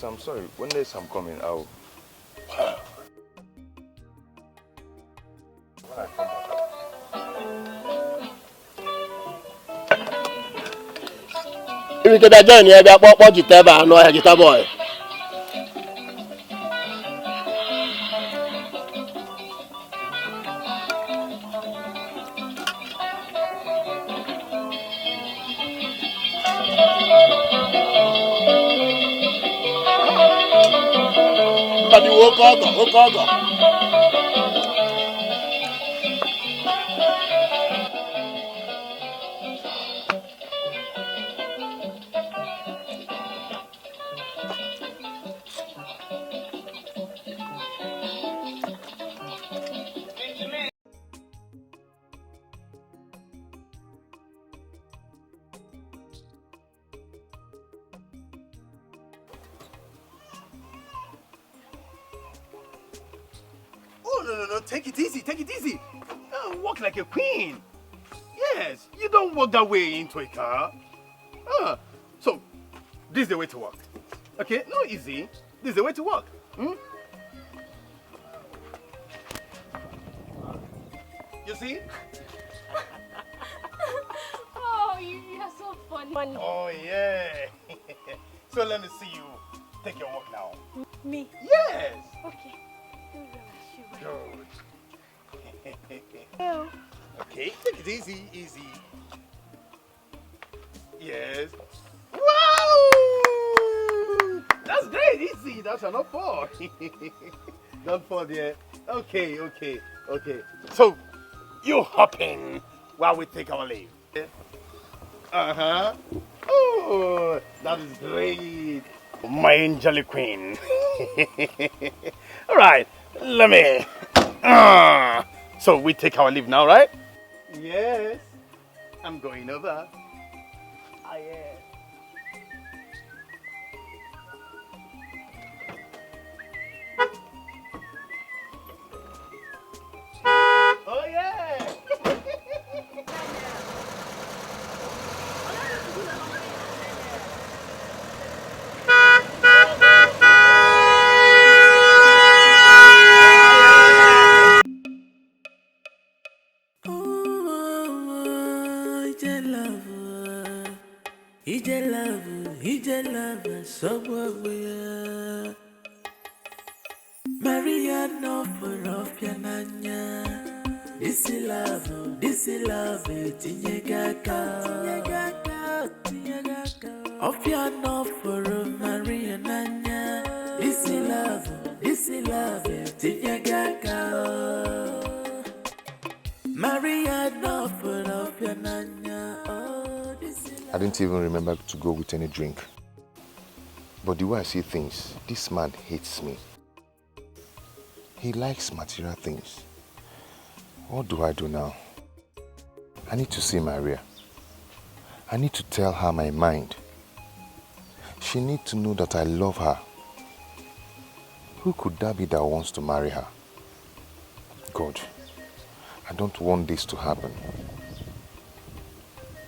B: I'm sorry. When next I'm coming, I'll...
F: If you get a journey, I'll be a what you tell me, no, I get a boy. But you walk out.
J: Oh, no. Take it easy. Walk like a queen. Yes, you don't walk that way into a car. So, this is the way to walk. Okay, no easy. This is the way to walk. You see?
C: Oh, you're so funny.
J: Oh, yeah. So let me see you take your walk now.
C: Me?
J: Yes.
C: Okay.
J: Good. Okay, take it easy. Yes. Wow! That's great, easy. That shall not fall. Don't fall there. Okay. So, you hopping while we take our leave. Oh, that is great. My angelic queen. All right, let me. So we take our leave now, right? Yes. I'm going over. I am. Oh yeah.
K: Ije love, somewhere. Maria no for off yananya. This is love, tinye gaka. Of your love for Maria Nanya. This is love, Tinyagaga. Maria love for your Nanya. Oh, this is
B: I didn't even remember to go with any drink. But the way I see things, this man hates me. He likes material things. What do I do now? I need to see Maria. I need to tell her my mind. She needs to know that I love her. Who could that be that wants to marry her? God, I don't want this to happen.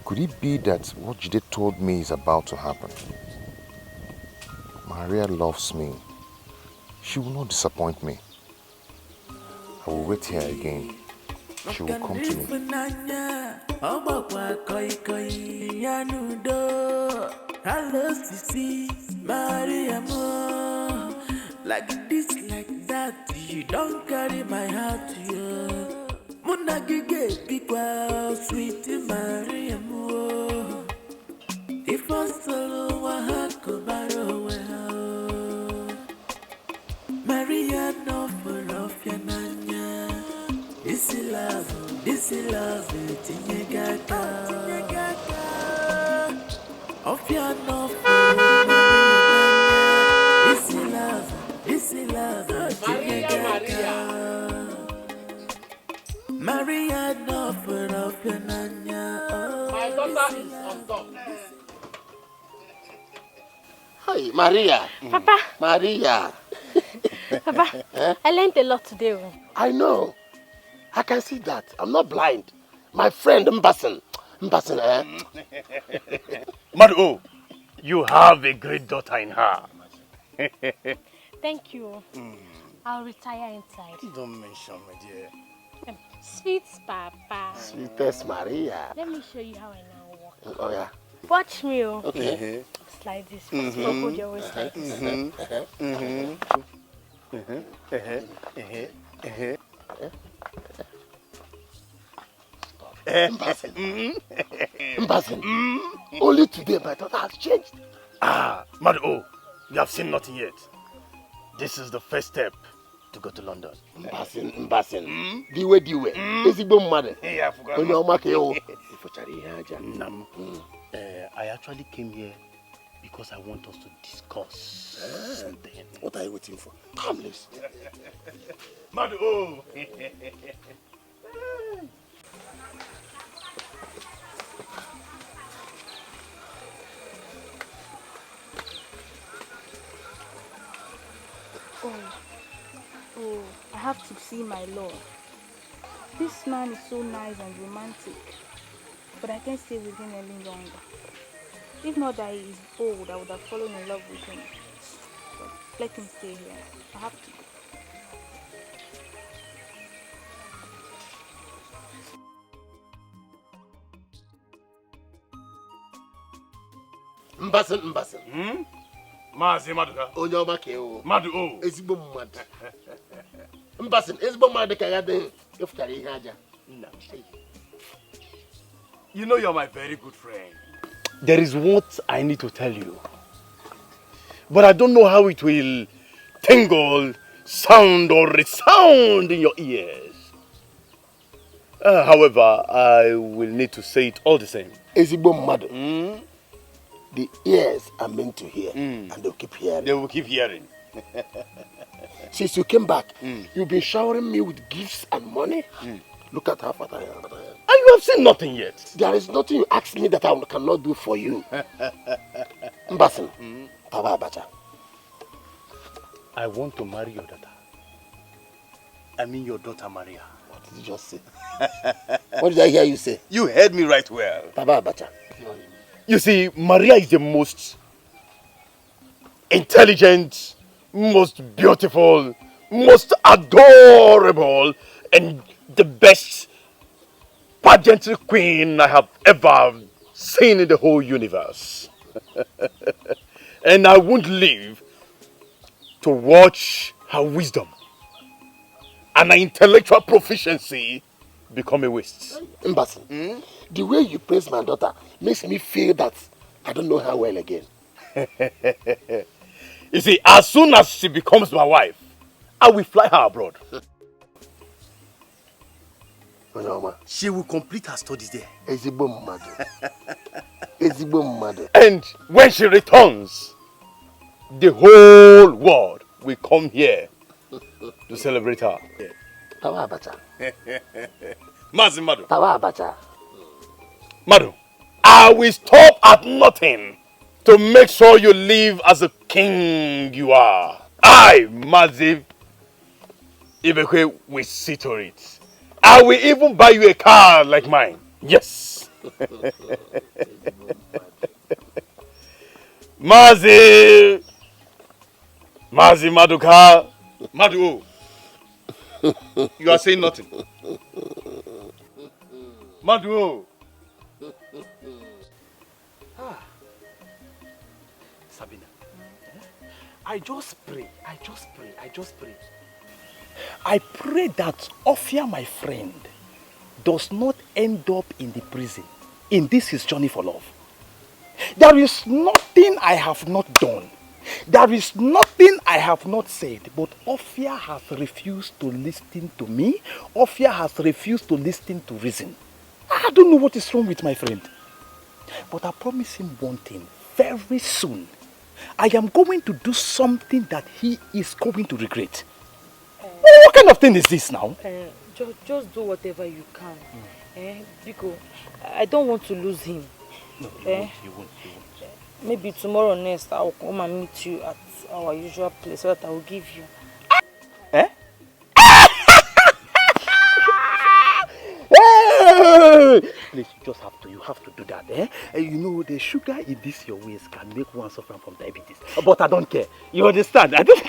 B: Could it be that what Jide told me is about to happen? Maria loves me. She will not disappoint me. I will wait here again. She will come to me.
K: Like this, like that, you don't carry my heart to you. Munagige pikwa, sweet Maria mo. If I solo wahako baro weha. Maria no for of your nanya. This is love, tinyagaga. Of your no for Maria. This is love, tinyagaga. Maria no for of your nanya.
F: My daughter is on top. Hi, Maria.
C: Papa.
F: Maria.
C: Papa, I learned a lot today.
F: I know. I can see that. I'm not blind. My friend Mbasen. Eh?
J: Madu, you have a great daughter in her.
C: Thank you. I'll retire inside.
J: Don't mention, my dear.
C: Sweet Papa.
F: Sweetest Maria.
C: Let me show you how I now walk.
F: Oh, yeah.
C: Watch me.
F: Okay.
C: Slide this. Hold your waist like this.
F: Mbasen. Only today my daughter has changed.
J: Ah, Madu, you have seen nothing yet. This is the first step to go to London.
F: Mbasen. Diwe. Ezigbo mmadụ.
J: Yeah, I forgot.
F: Onye ọma ka ewu.
J: I actually came here because I want us to discuss something.
F: What are you waiting for? Come, please.
J: Madu.
H: Oh, I have to see my lord. This man is so nice and romantic, but I can't stay with him any longer. If not that he is bold, I would have fallen in love with him. But let him stay here. I have to.
F: Mbasen.
J: Mazi Maduka.
F: Onye ọma ka ewu.
J: Madu.
F: Ezigbo mmadụ. Mbasen, ezigbo mmadụ ka ya dị ịfụtara ihe aja.
J: You know you're my very good friend.
M: There is what I need to tell you. But I don't know how it will tingle, sound or resound in your ears. However, I will need to say it all the same.
F: Ezigbo mmadụ. The ears are meant to hear, and they'll keep hearing.
M: They will keep hearing.
F: Since you came back, you've been showering me with gifts and money. Look at how fat I am.
M: And you have seen nothing yet.
F: There is nothing you ask me that I cannot do for you. Mbasen, Baba Abacha.
M: I want to marry your daughter. I mean your daughter Maria.
F: What did you just say? What did I hear you say?
M: You heard me right well.
F: Baba Abacha.
M: You see, Maria is the most intelligent, most beautiful, most adorable, and the best pageantry queen I have ever seen in the whole universe. And I won't live to watch her wisdom and her intellectual proficiency become a waste.
F: Mbasen, the way you praise my daughter makes me feel that I don't know her well again.
M: You see, as soon as she becomes my wife, I will fly her abroad.
J: She will complete her studies there.
M: And when she returns, the whole world will come here to celebrate her. Madu. Madu, I will stop at nothing to make sure you live as a king you are. I, Maziv Ibekwe, will see to it. I will even buy you a car like mine. Yes. Maziv Maduka. Madu. You are saying nothing. Madu.
J: Sabina, I just pray. I pray that Ofia, my friend, does not end up in the prison in this his journey for love. There is nothing I have not done. There is nothing I have not said, but Ofia has refused to listen to me. Ofia has refused to listen to reason. I don't know what is wrong with my friend. But I promise him one thing. Very soon, I am going to do something that he is going to regret. What kind of thing is this now?
E: Just do whatever you can. Because I don't want to lose him.
J: No, you won't.
E: Maybe tomorrow next I'll come and meet you at our usual place so that I will give you.
J: Please, you have to do that. You know, the sugar in this your waist can make one suffer from diabetes. But I don't care. You understand? I don't...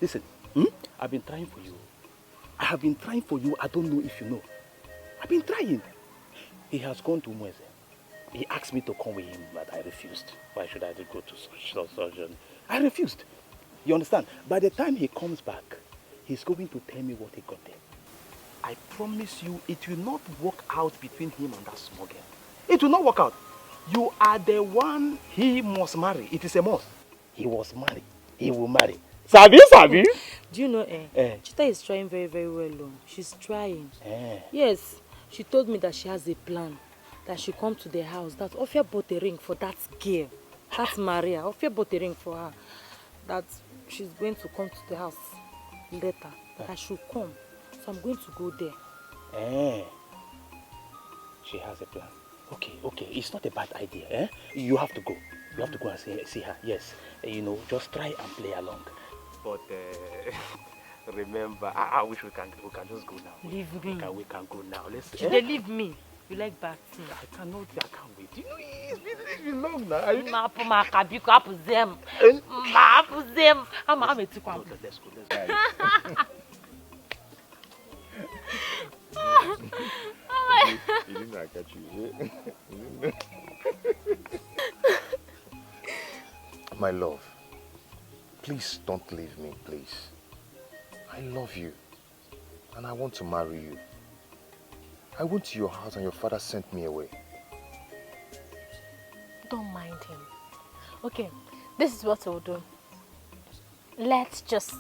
J: Listen, I've been trying for you. I have been trying for you. I don't know if you know. I've been trying. He has gone to Mweze. He asked me to come with him, but I refused. Why should I go to such surgeon? I refused. You understand? By the time he comes back, he's going to tell me what he got there. I promise you, it will not work out between him and that small girl. It will not work out. You are the one he must marry. It is a must. He was married. He will marry. Sabi?
E: Do you know, Chita is trying very, very well. She's trying. Yes, she told me that she has a plan. That she come to the house. That Ofia bought a ring for that girl. That's Maria. Ofia bought a ring for her. That she's going to come to the house later. That I should come. So I'm going to go there.
J: She has a plan. Okay. It's not a bad idea. You have to go. You have to go and see her. Yes. You know, just try and play along. But remember, I wish we can just go now.
E: Leave me.
J: We can go now. Let's.
E: They leave me. You like back?
J: I can't wait. You know, it's been long now.
E: Let's go.
B: You didn't know I catch you. My love, please don't leave me, please. I love you and I want to marry you. I went to your house and your father sent me away.
C: Don't mind him. Okay, this is what we'll do. Let's just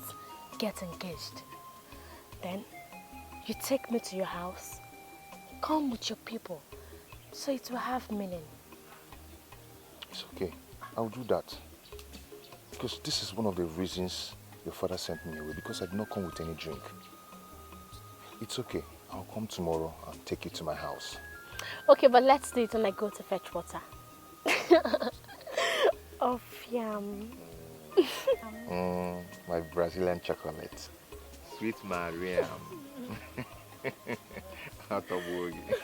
C: get engaged. Then you take me to your house. Come with your people. So it will have meaning.
B: It's okay. I'll do that. Because this is one of the reasons your father sent me away. Because I did not come with any drink. It's okay. I'll come tomorrow and take you to my house.
C: Okay, but let's do it when I go to fetch water. Of yum.
B: My Brazilian chocolate. Sweet Mariam. Out of Wogi.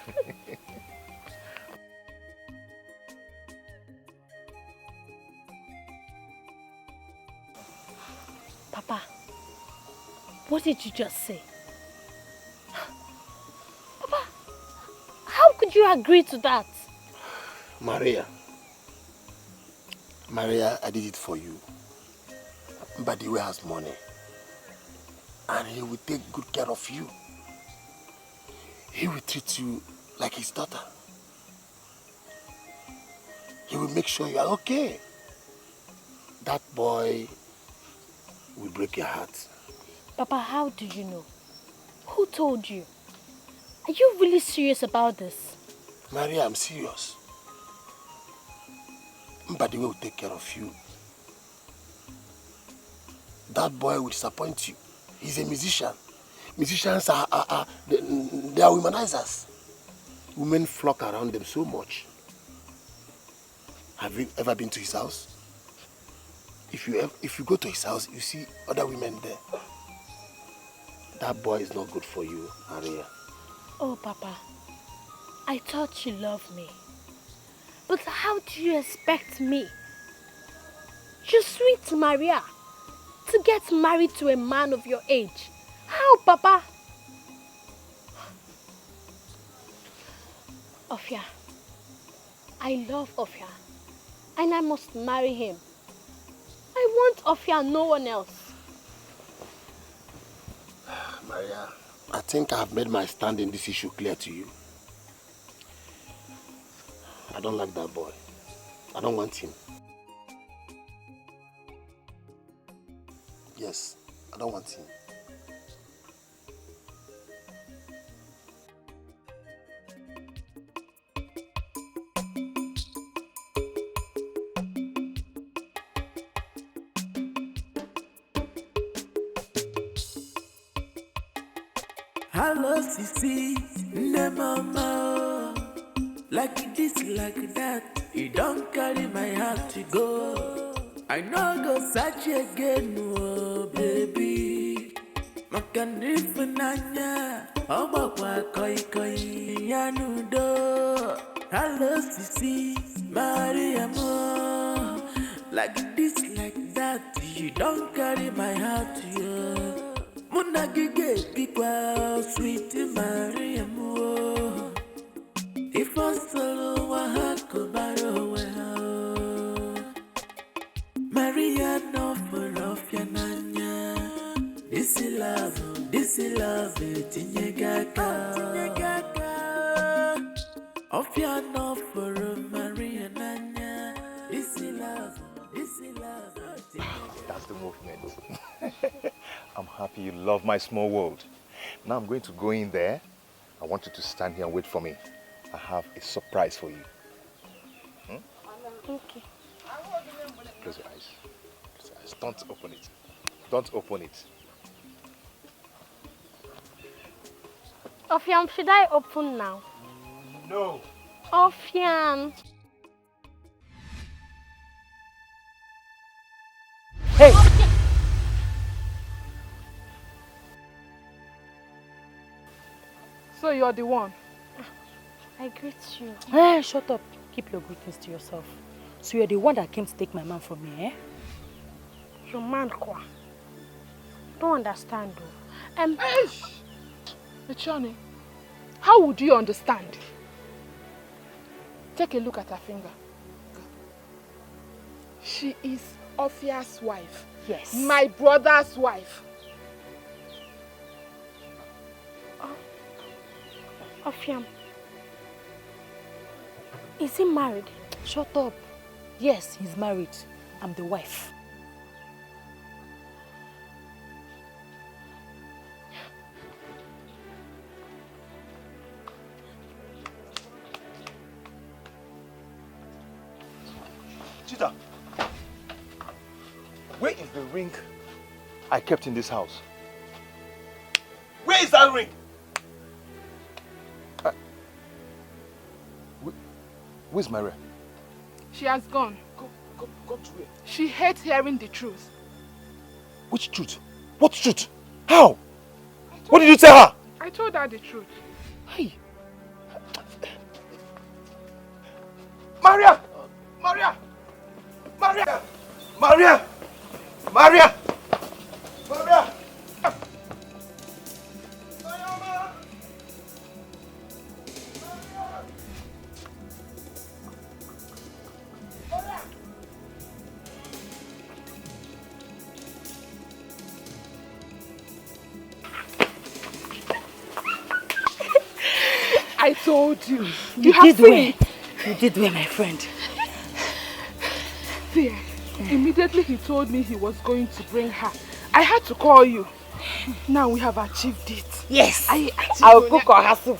C: Papa, what did you just say? Papa, how could you agree to that?
F: Maria, I did it for you. Badiwe has money. And he will take good care of you. He will treat you like his daughter. He will make sure you are okay. That boy will break your heart.
C: Papa, how do you know? Who told you? Are you really serious about this?
F: Maria, I'm serious. Mbadiwe will take care of you. That boy will disappoint you. He's a musician. Musicians they are womanizers. Women flock around them so much. Have you ever been to his house? If you go to his house, you see other women there. That boy is not good for you, Maria.
C: Oh, Papa, I thought you loved me. But how do you expect me, your sweet Maria, to get married to a man of your age? How, Papa? Ofia, I love Ofia, and I must marry him. I want Ofia and no one else.
F: Maria, I think I have made my stand in this issue clear to you. I don't like that boy. I don't want him. Yes, I don't want him.
K: Hello, Sisi, ne mama. Like this, like that, you don't carry my heart to go. I know go search again, oh baby. Makani fananya, oba kwa koi koi yanudo. Hello, Sisi, Maria mo. Like this, like that, you don't carry my heart to go. Munagige pikwa sweet Maria mo. If I solo wahako baro weha. Maria no for of yananya. This is love, tinyegaka. Of ya no for Maria nanya. This is love,
B: That's the movement. I'm happy you love my small world. Now I'm going to go in there. I want you to stand here and wait for me. I have a surprise for you.
C: Okay.
B: Close your eyes. Close your eyes. Don't open it. Don't open it.
C: Ofiam, should I open now?
B: No.
C: Ofiam.
J: Hey!
D: So you're the one?
C: I greet you.
E: Hey, shut up. Keep your greetings to yourself. So you're the one that came to take my man from me, eh?
C: Your man, Kwa. Don't understand, though.
D: Echani, how would you understand? Take a look at her finger. She is Ofia's wife.
C: Yes.
D: My brother's wife.
C: Ofiam, is he married?
E: Shut up. Yes, he's married. I'm the wife.
B: Chita, where is the ring I kept in this house? Where is that ring? Where's Maria?
D: She has gone.
B: Go to where?
D: She hates hearing the truth.
B: Which truth? What truth? How? What did you tell her?
D: I told her the truth.
B: Hey. Maria! Maria! Maria! Maria! Maria! Maria!
D: I told you.
E: You
D: have
E: did
D: seen
E: well. You did well, my friend.
D: See, immediately he told me he was going to bring her. I had to call you. Now we have achieved it.
E: Yes. I'll cook her soup.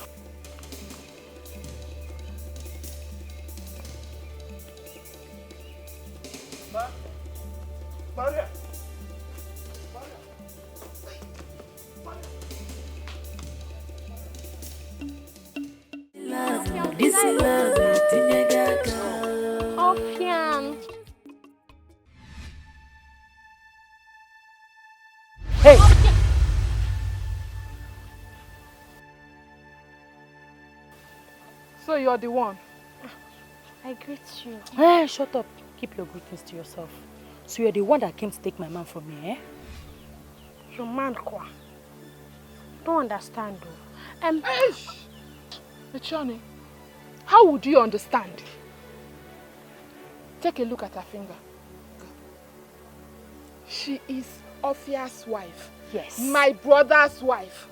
I: Maria.
E: Hey!
D: So you're the one?
C: I greet you.
E: Hey, shut up. Keep your greetings to yourself. So you're the one that came to take my man from me, eh?
C: Your man, Kwa. Don't understand, though.
D: Echani, how would you understand? Take a look at her finger. She is Ofia's wife.
E: Yes.
D: My brother's wife.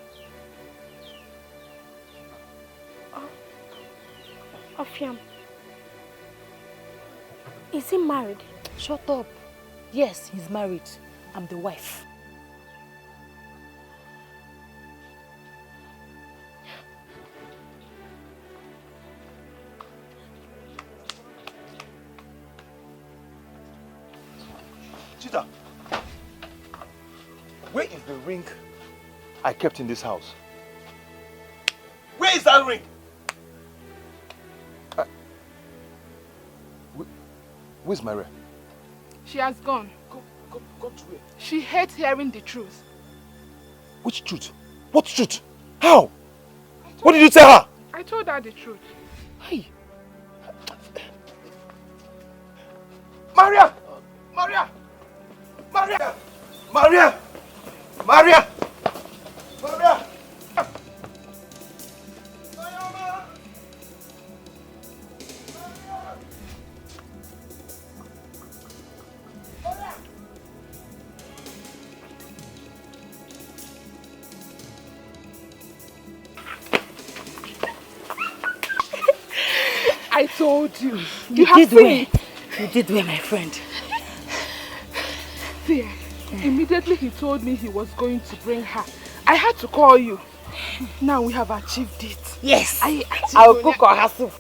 C: Ofiam. Is he married?
E: Shut up. Yes, he's married. I'm the wife.
B: Chita, where is the ring I kept in this house?
I: Where is that ring?
B: Where's Maria?
D: She has gone.
B: Gone to where?
D: She hates hearing the truth.
B: Which truth? What truth? How? What did you tell her?
D: I told her the truth.
B: Hey. Maria! Maria! Maria! Maria! Maria! Maria!
D: I told you.
E: You did well. You did well, my friend.
D: See, immediately he told me he was going to bring her. I had to call you. Now we have achieved it.
E: Yes. I'll cook her soup.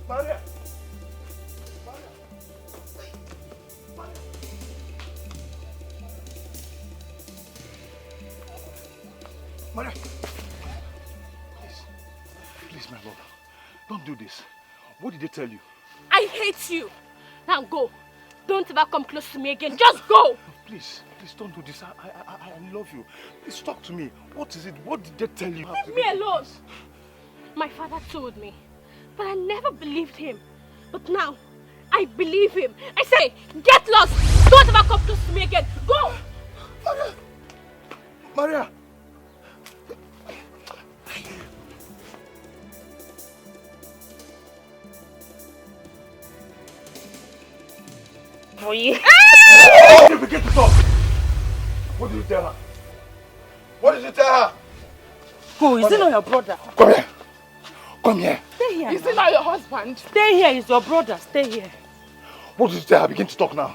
I: Maria.
B: Maria! Please, my love. Don't do this. What did they tell you?
C: I hate you. Now go. Don't ever come close to me again. Just go.
B: Please don't do this. I love you. Please talk to me. What is it? What did they tell you?
C: Leave me alone. My father told me, but I never believed him. But now, I believe him. I say, get lost. Don't ever come close to me again. Go.
B: Maria! Maria!
E: For you.
I: You begin to talk. What did you tell her? What did you tell her?
E: Who? Is it not your brother?
B: Come here. Come here.
E: Stay here.
D: Is it not your husband?
E: Stay here. It's your brother. Stay here.
B: What did you tell her? Begin to talk now.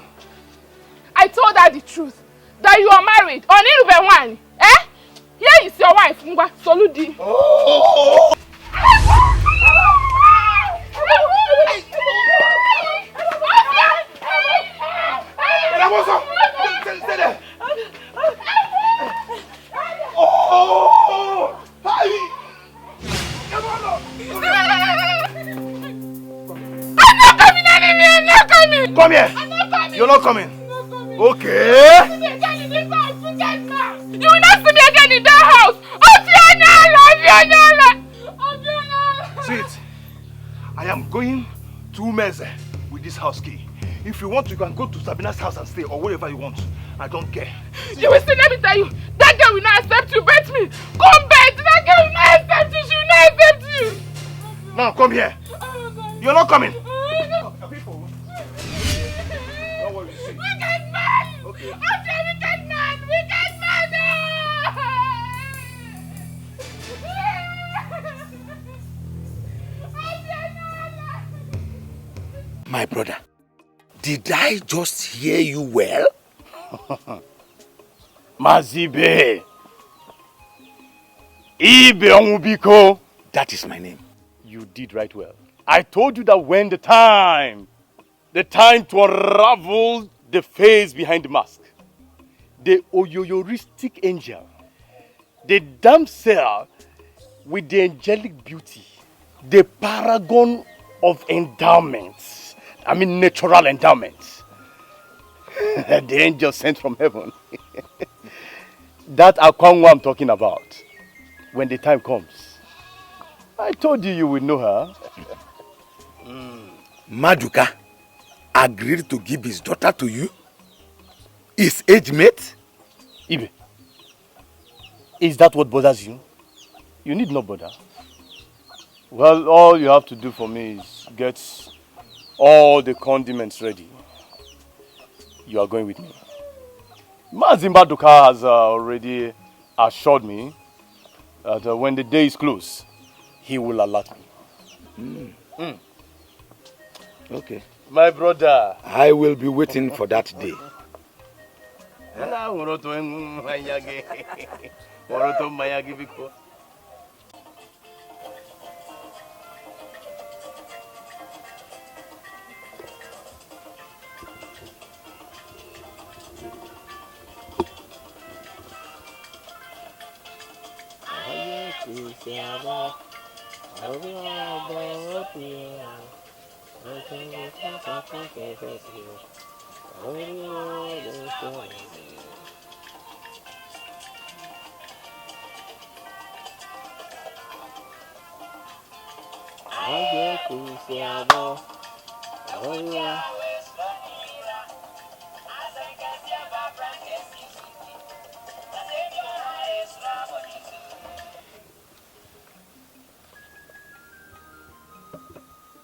D: I told her the truth. That you are married. On Irube one. Eh? Here is your wife, Ngwa Soludi.
I: Oh! Stay there. Oh!
D: I'm not coming anywhere. I'm not coming.
I: Come here.
D: I'm not coming.
I: You're not coming. Okay.
D: You will not see me again in that house. Ofiana.
I: Sweet, I am going to Meze with this house key. If you want, you can go to Sabina's house and stay, or wherever you want. I don't care.
D: You will see, let me tell you, that girl will not accept you. Bet me. Come bet. That girl will not accept you. She will not accept you.
I: Now come here. You're not coming. Don't worry, see.
D: Wicked man.
I: Okay.
D: I'm a wicked man. Wicked man.
A: My brother, did I just hear you well?
J: Mazibe. Ibe Onwubiko.
A: That is my name.
J: You did right well. I told you that when the time to unravel the face behind the mask, the oyoyoristic angel, the damsel with the angelic beauty, the paragon of endowments, natural endowments, the angel sent from heaven. That Akwangwa I'm talking about, when the time comes, I told you will know her.
A: Maduka agreed to give his daughter to you? His age mate?
J: Ibe, is that what bothers you? You need no bother. Well, all you have to do for me is get all the condiments ready. You are going with me. Mazimba Duka has already assured me that when the day is close, he will alert me.
A: Okay.
J: My brother.
A: I will be waiting for that day.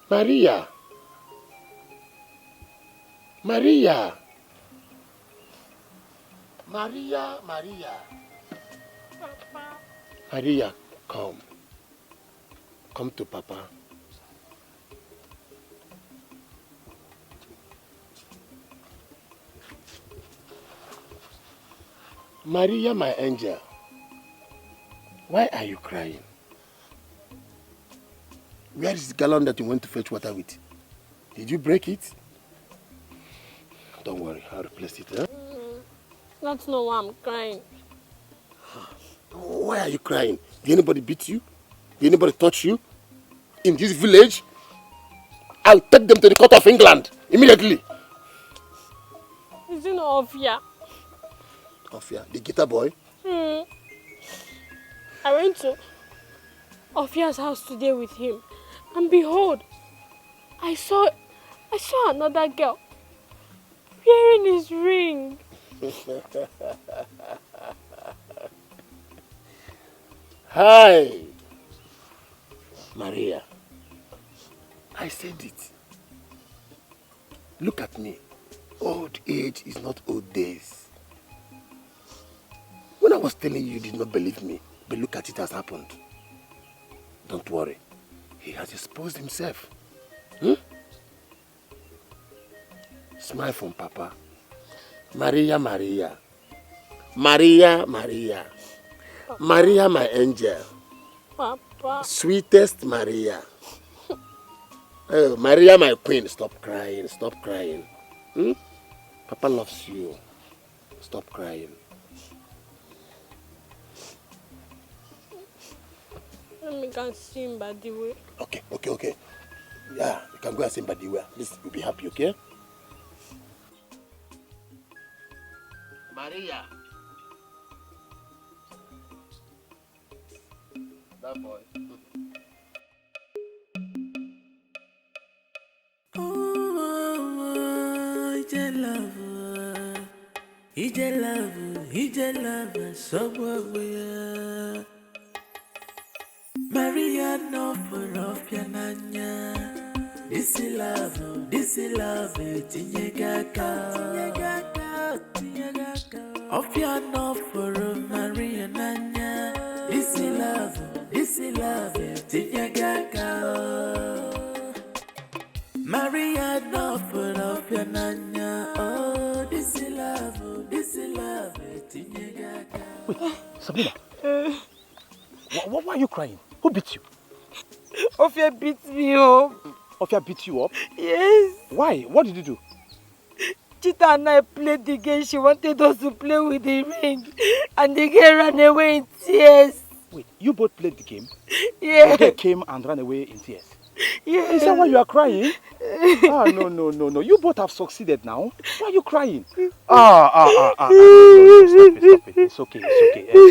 F: Maria. Maria. Maria, Maria.
C: Papa.
F: Maria, come. Come to Papa. Maria, my angel. Why are you crying? Where is the gallon that you went to fetch water with? Did you break it? Don't worry, I'll replace it. Huh?
C: That's not why I'm crying.
F: Why are you crying? Did anybody beat you? Did anybody touch you? In this village? I'll take them to the court of England immediately.
C: Is it not Ofia?
F: Ofia, the guitar boy?
C: I went to Ofia's house today with him, and behold, I saw another girl wearing his ring.
F: Hi, Maria. I said it. Look at me. Old age is not old days. When I was telling you, you did not believe me. But look at it has happened. Don't worry. He has exposed himself. Smile from Papa. Maria, Maria. Maria, Maria.
C: Papa.
F: Maria, my angel.
C: Papa.
F: Sweetest Maria. Oh, Maria, my queen. Stop crying. Stop crying. Papa loves you. Stop crying.
C: Let me go and see him by the way.
F: Okay. Yeah, you can go and see him by the way. At least you'll be happy, okay? Maria. That boy.
K: Ije love, so we Maria no for of yananya. This is love, tinye gaga. Of ya no for Maria nanya. This is love, tinye gaga. Maria enough of your nanya. Oh, this is love,
J: Wait, Sabrina. Why are you crying? Who beat you?
E: Ofia beat me up.
J: Ofia beat you up?
E: Yes.
J: Why? What did you do?
E: Chita and I played the game. She wanted us to play with the ring. And the girl ran away in tears.
J: Wait, you both played the game?
E: Yeah.
J: The girl came and ran away in tears?
E: Yeah.
J: Is that why you are crying? No. You both have succeeded now. Why are you crying? No, stop it. It's okay.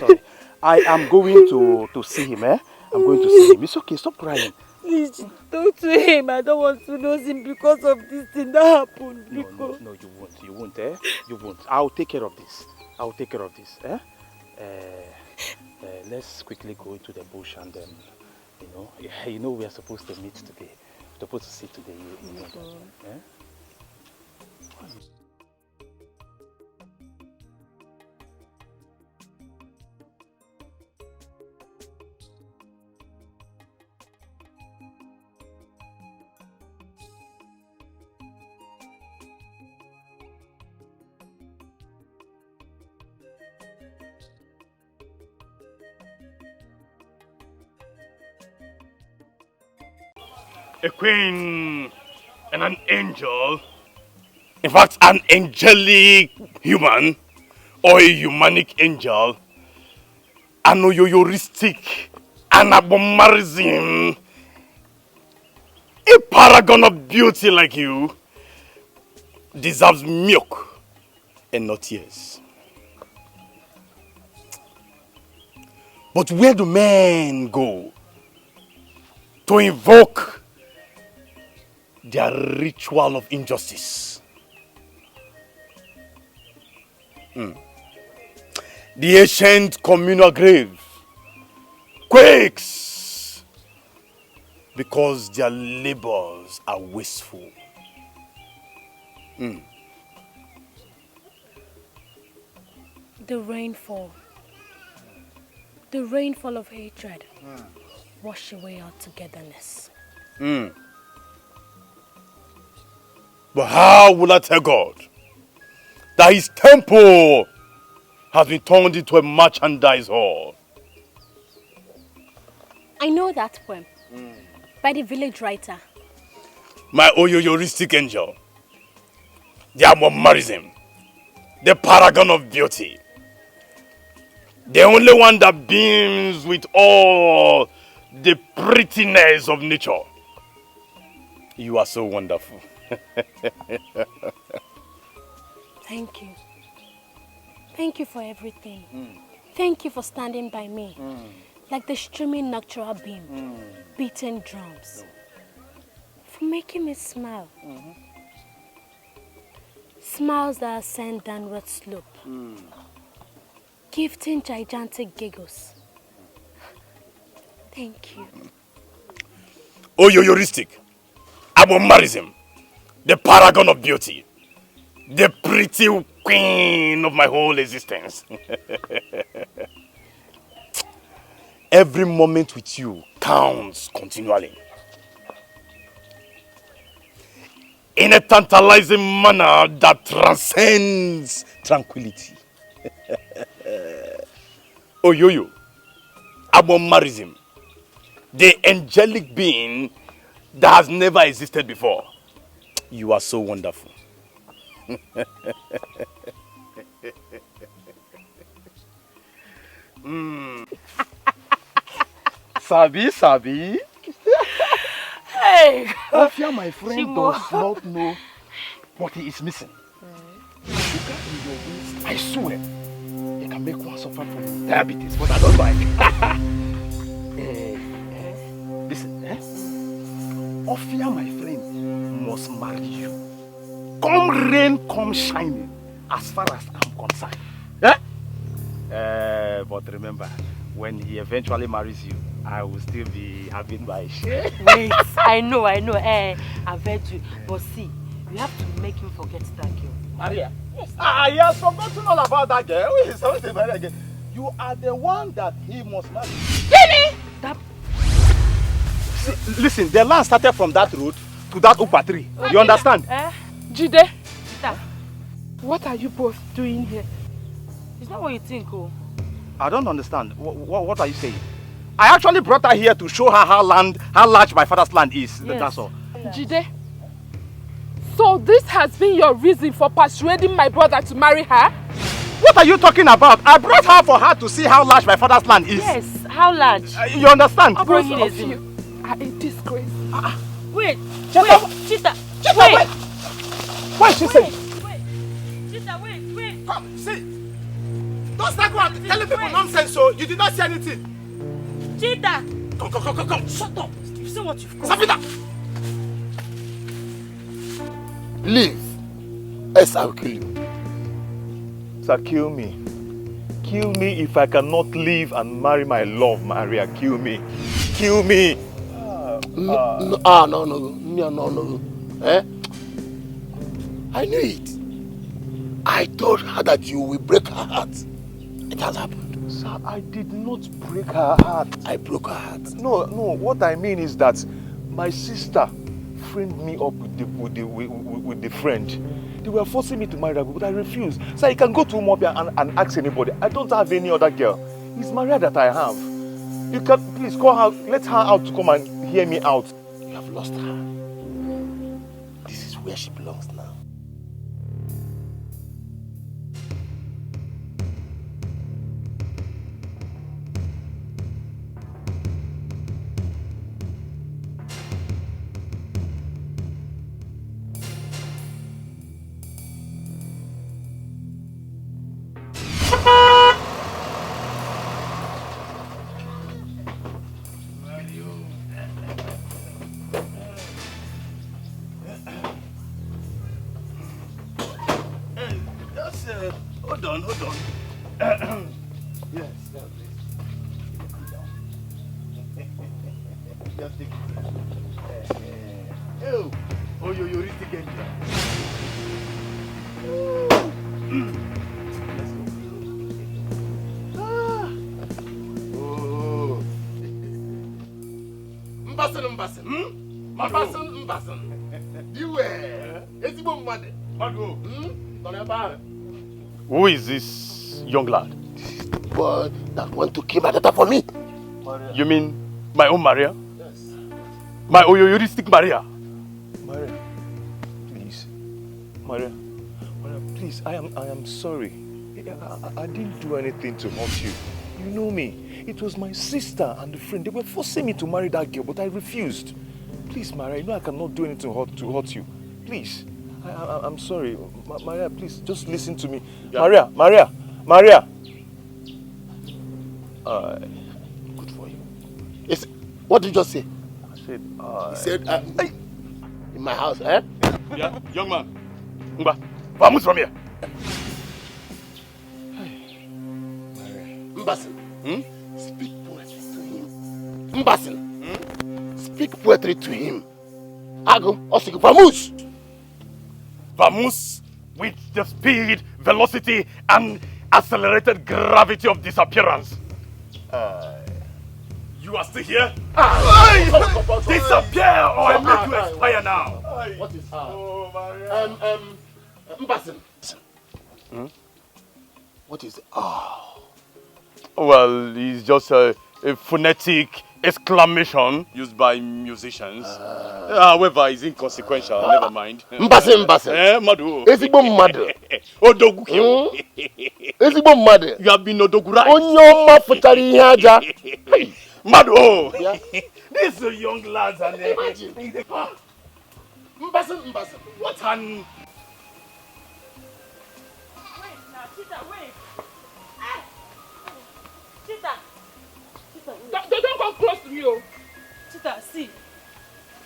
J: Sorry. I am going to see him, eh? I'm going to see him. It's okay, stop crying.
E: Please, talk to him. I don't want to lose him because of this thing that happened.
J: No, you won't, eh? You won't. I'll take care of this. Eh? Let's quickly go into the bush and then, you know we are supposed to meet today. We're supposed to see today. You know that, eh?
M: A queen and an angel, in fact an angelic human or a humanic angel, an oyoyoristic, an abomarism, a paragon of beauty like you deserves milk and not tears. But where do men go to invoke their ritual of injustice? The ancient communal grave quakes because their labors are wasteful.
C: The rainfall of hatred wash away our togetherness.
M: But how will I tell God that his temple has been turned into a merchandise hall?
C: I know that poem by the village writer.
M: My oyoyoristic angel, the abomarism, the paragon of beauty, the only one that beams with all the prettiness of nature. You are so wonderful.
C: Thank you. Thank you for everything. Thank you for standing by me. Like the streaming nocturnal beam, beating drums. For making me smile. Smiles that ascend downward slope. Gifting gigantic giggles. Thank you.
M: Oyoyoristic, abomarism, the paragon of beauty, the pretty queen of my whole existence. Every moment with you counts continually. In a tantalizing manner that transcends tranquility. Oyoyo, abomarism, the angelic being that has never existed before. You are so wonderful.
J: Sabi.
E: Hey!
J: Ofia, my friend, does not know what he is missing. Sugar in your waist, I swear, it can make one suffer from diabetes, but I don't mind. Listen, Ofia, my friend, must marry you. Come rain, come shining, as far as I'm concerned. But remember, when he eventually marries you, I will still be having my share.
E: Wait, I know. I've heard you. But see, you have to make him forget that girl.
J: Maria? Yes. He has forgotten all about that girl. Who is supposed to marry again? You are the one that he must marry.
E: Really?
J: See, listen, the land started from that road to that upa tree. You understand?
D: Jide, what are you both doing here?
E: It's not what you think, oh.
J: I don't understand. What are you saying? I actually brought her here to show her how large my father's land is.
E: Yes.
J: That's all.
D: Jide, so this has been your reason for persuading my brother to marry her?
J: What are you talking about? I brought her for her to see how large my father's land is.
E: Yes, how large?
J: You understand?
D: Both of you are a disgrace.
E: Wait, Chita,
J: wait. What is she saying?
E: Chita, wait.
J: Come, see. Don't start going telling people nonsense, so you did not say anything.
E: Chita!
J: Come. Shut up.
E: You see what you've
J: Stop it up.
F: Leave. Else I'll kill you.
M: Sir, kill me. Kill me if I cannot leave and marry my love, Maria. Kill me. Kill me.
F: No. Eh? I knew it. I told her that you will break her heart. It has happened.
M: Sir, I did not break her heart.
F: I broke her heart.
M: No. What I mean is that my sister framed me up with the friend. They were forcing me to marry her, but I refused. So I can go to Umobia and ask anybody. I don't have any other girl. It's Maria that I have. You can please call her, let her out to come and hear me out.
F: You have lost her. This is where she belongs now.
M: Hold on.
F: Yes, just take it. You're risky again. Mbasan. You
M: Who is this young lad?
F: Boy that want to kill my daughter for me.
M: Maria. You mean my own Maria? Yes. My oyoyoristic Maria? Maria, please. Maria, please, I am sorry. I didn't do anything to hurt you. You know me. It was my sister and the friend. They were forcing me to marry that girl, but I refused. Please, Maria, you know I cannot do anything to hurt you. Please. I'm sorry. Maria, please, just listen to me. Yeah. Maria!
F: Good for you. What did you just say?
M: I said,
F: He said, in my house, eh?
M: Yeah, young man. Ngba, vamos from here.
F: Mbasan, speak poetry to him. Mbasan, speak poetry to him. Ago, Osik, vamos!
M: Vamos with the speed, velocity, and accelerated gravity of disappearance. You are still here? Disappear or I make you expire now.
F: What is that? Mbasan. What is it?
M: Well, it's just a phonetic exclamation used by musicians. However, it's inconsequential. Never mind.
F: Mbasan.
M: Madu.
F: Ezigbo mmadụ.
M: Odogu.
F: Ezigbo mmadụ.
M: You have been odogurized.
F: Onye ọma pụtara ihe aja.
M: Madu. Yeah. These are young lads and
F: imagine. Mbasan.
M: What an...
E: Wait now, Chita, wait. Chita,
D: Don't come close to me, oh.
E: Chita, see.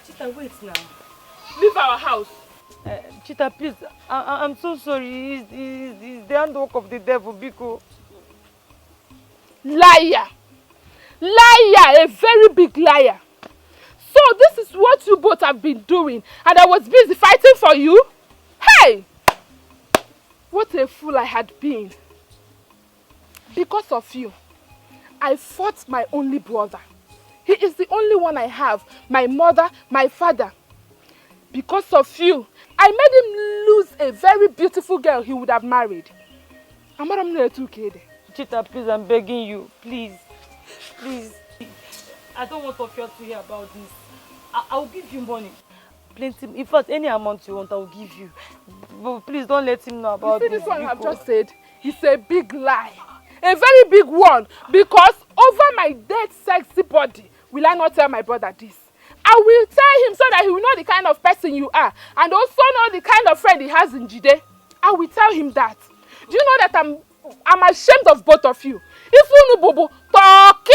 E: Chita, wait now.
D: Leave our house.
E: Chita, please. I'm so sorry. It's the handwork of the devil, Biko.
D: Liar, a very big liar. So this is what you both have been doing, and I was busy fighting for you? Hey! What a fool I had been. Because of you, I fought my only brother. He is the only one I have. My mother, my father. Because of you, I made him lose a very beautiful girl he would have married.
E: Chita, please, I'm begging you. Please. Please. I don't want Sophia to hear about this. I'll give you money. Plenty. In fact, any amount you want, I'll give you. But please don't let him know about this.
D: You see this one I've just said? It's a big lie. A very big one. Because over my dead sexy body, will I not tell my brother this? I will tell him so that he will know the kind of person you are. And also know the kind of friend he has in Jide. I will tell him that. Do you know that I'm ashamed of both of you? If you know Bobo, talkie!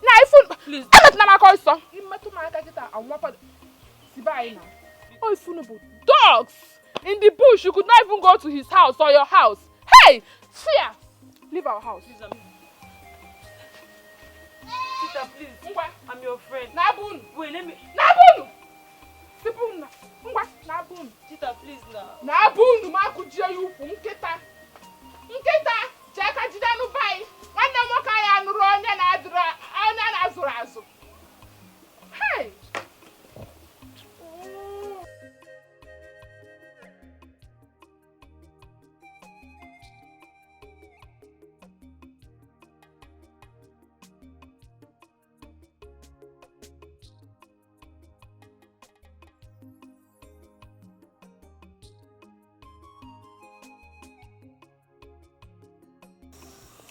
D: Now if you please. I'm not my call son. Oh, if you know dogs in the bush, you could not even go to his house or your house. Hey, fear! Leave our house.
E: Tita, please. I'm your friend.
D: Nabun.
E: Wait, let me.
D: Nabun. Sipun. Nabun.
E: Tita, please now.
D: Nabun. Ma kujia you. Nketa. Cheka jidanu bai. Wanda moka ya nuru onya na adura. Onya na azurazu. Hey.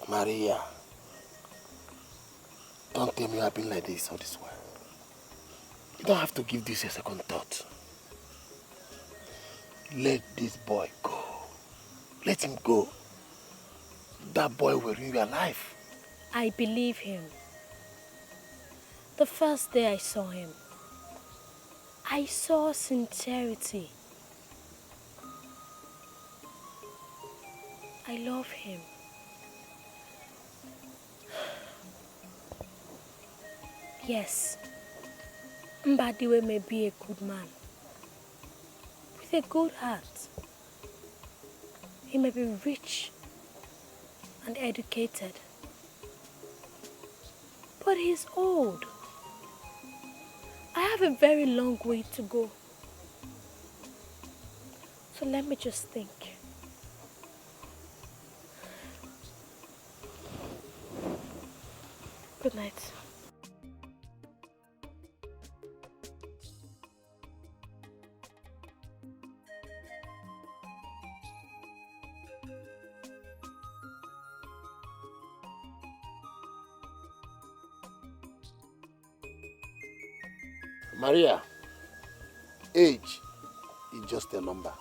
F: Maria, don't tell me you have been like this all this while. You don't have to give this a second thought. Let this boy go. Let him go. That boy will ruin your life.
C: I believe him. The first day I saw him, I saw sincerity. I love him. Yes, Mbadiwe may be a good man, with a good heart. He may be rich and educated, but he's old. I have a very long way to go. So let me just think. Good night.
F: Maria, age is just a number.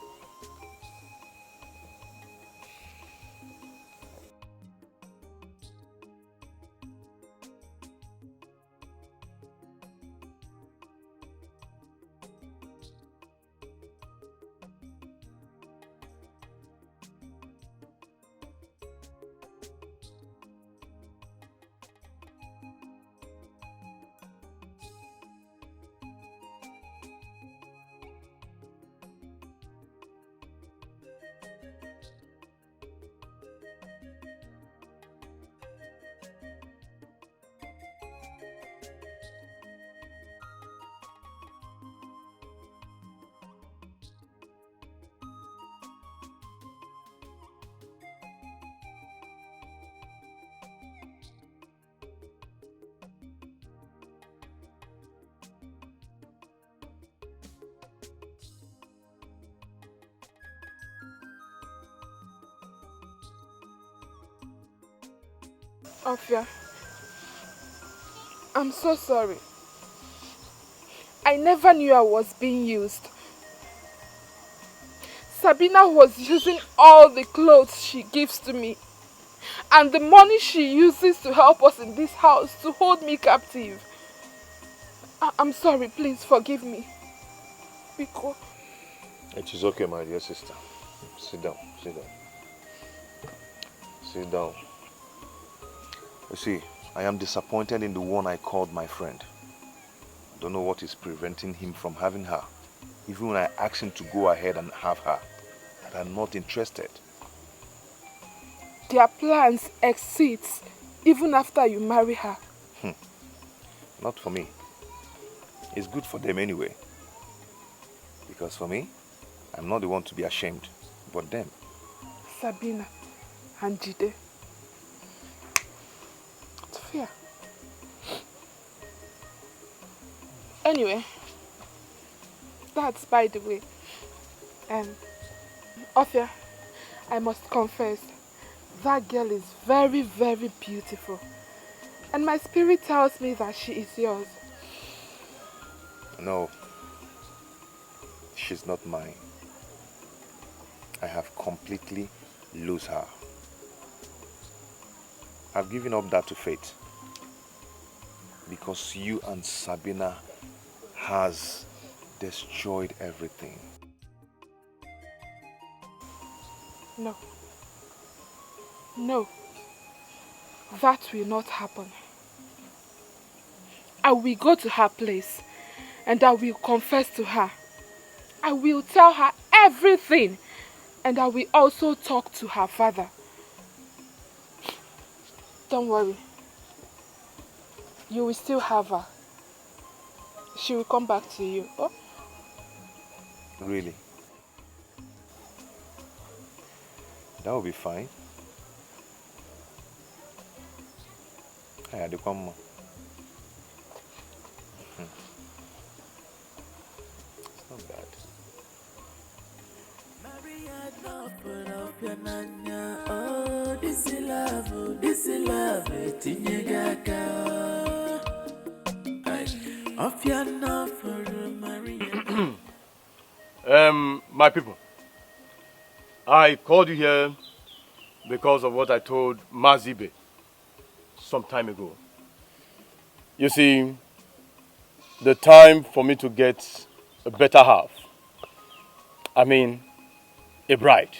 D: Afia, I'm so sorry. I never knew I was being used. Sabina was using all the clothes she gives to me and the money she uses to help us in this house to hold me captive. I'm sorry, please forgive me. Because
B: it is okay, my dear sister. Sit down, sit down. Sit down. You see, I am disappointed in the one I called my friend. I don't know what is preventing him from having her. Even when I asked him to go ahead and have her, that I'm not interested.
D: Their plans exceeds even after you marry her.
B: Not for me. It's good for them anyway. Because for me, I'm not the one to be ashamed, but them.
D: Sabina and Jide. It's fair. Anyway, that's by the way. Ofia, I must confess, that girl is very, very beautiful. And my spirit tells me that she is yours.
B: No, she's not mine. I have completely lost her. I've given up that to fate. Because you and Sabina has destroyed everything.
D: No. No. That will not happen. I will go to her place and I will confess to her. I will tell her everything and I will also talk to her father. Don't worry. You will still have her. She will come back to you. Oh?
B: Really? That will be fine. I had to come more. It's not bad.
K: Oh, this is love,
M: my people, I called you here because of what I told Mazibe some time ago. You see, the time for me to get a better half, I mean, a bride,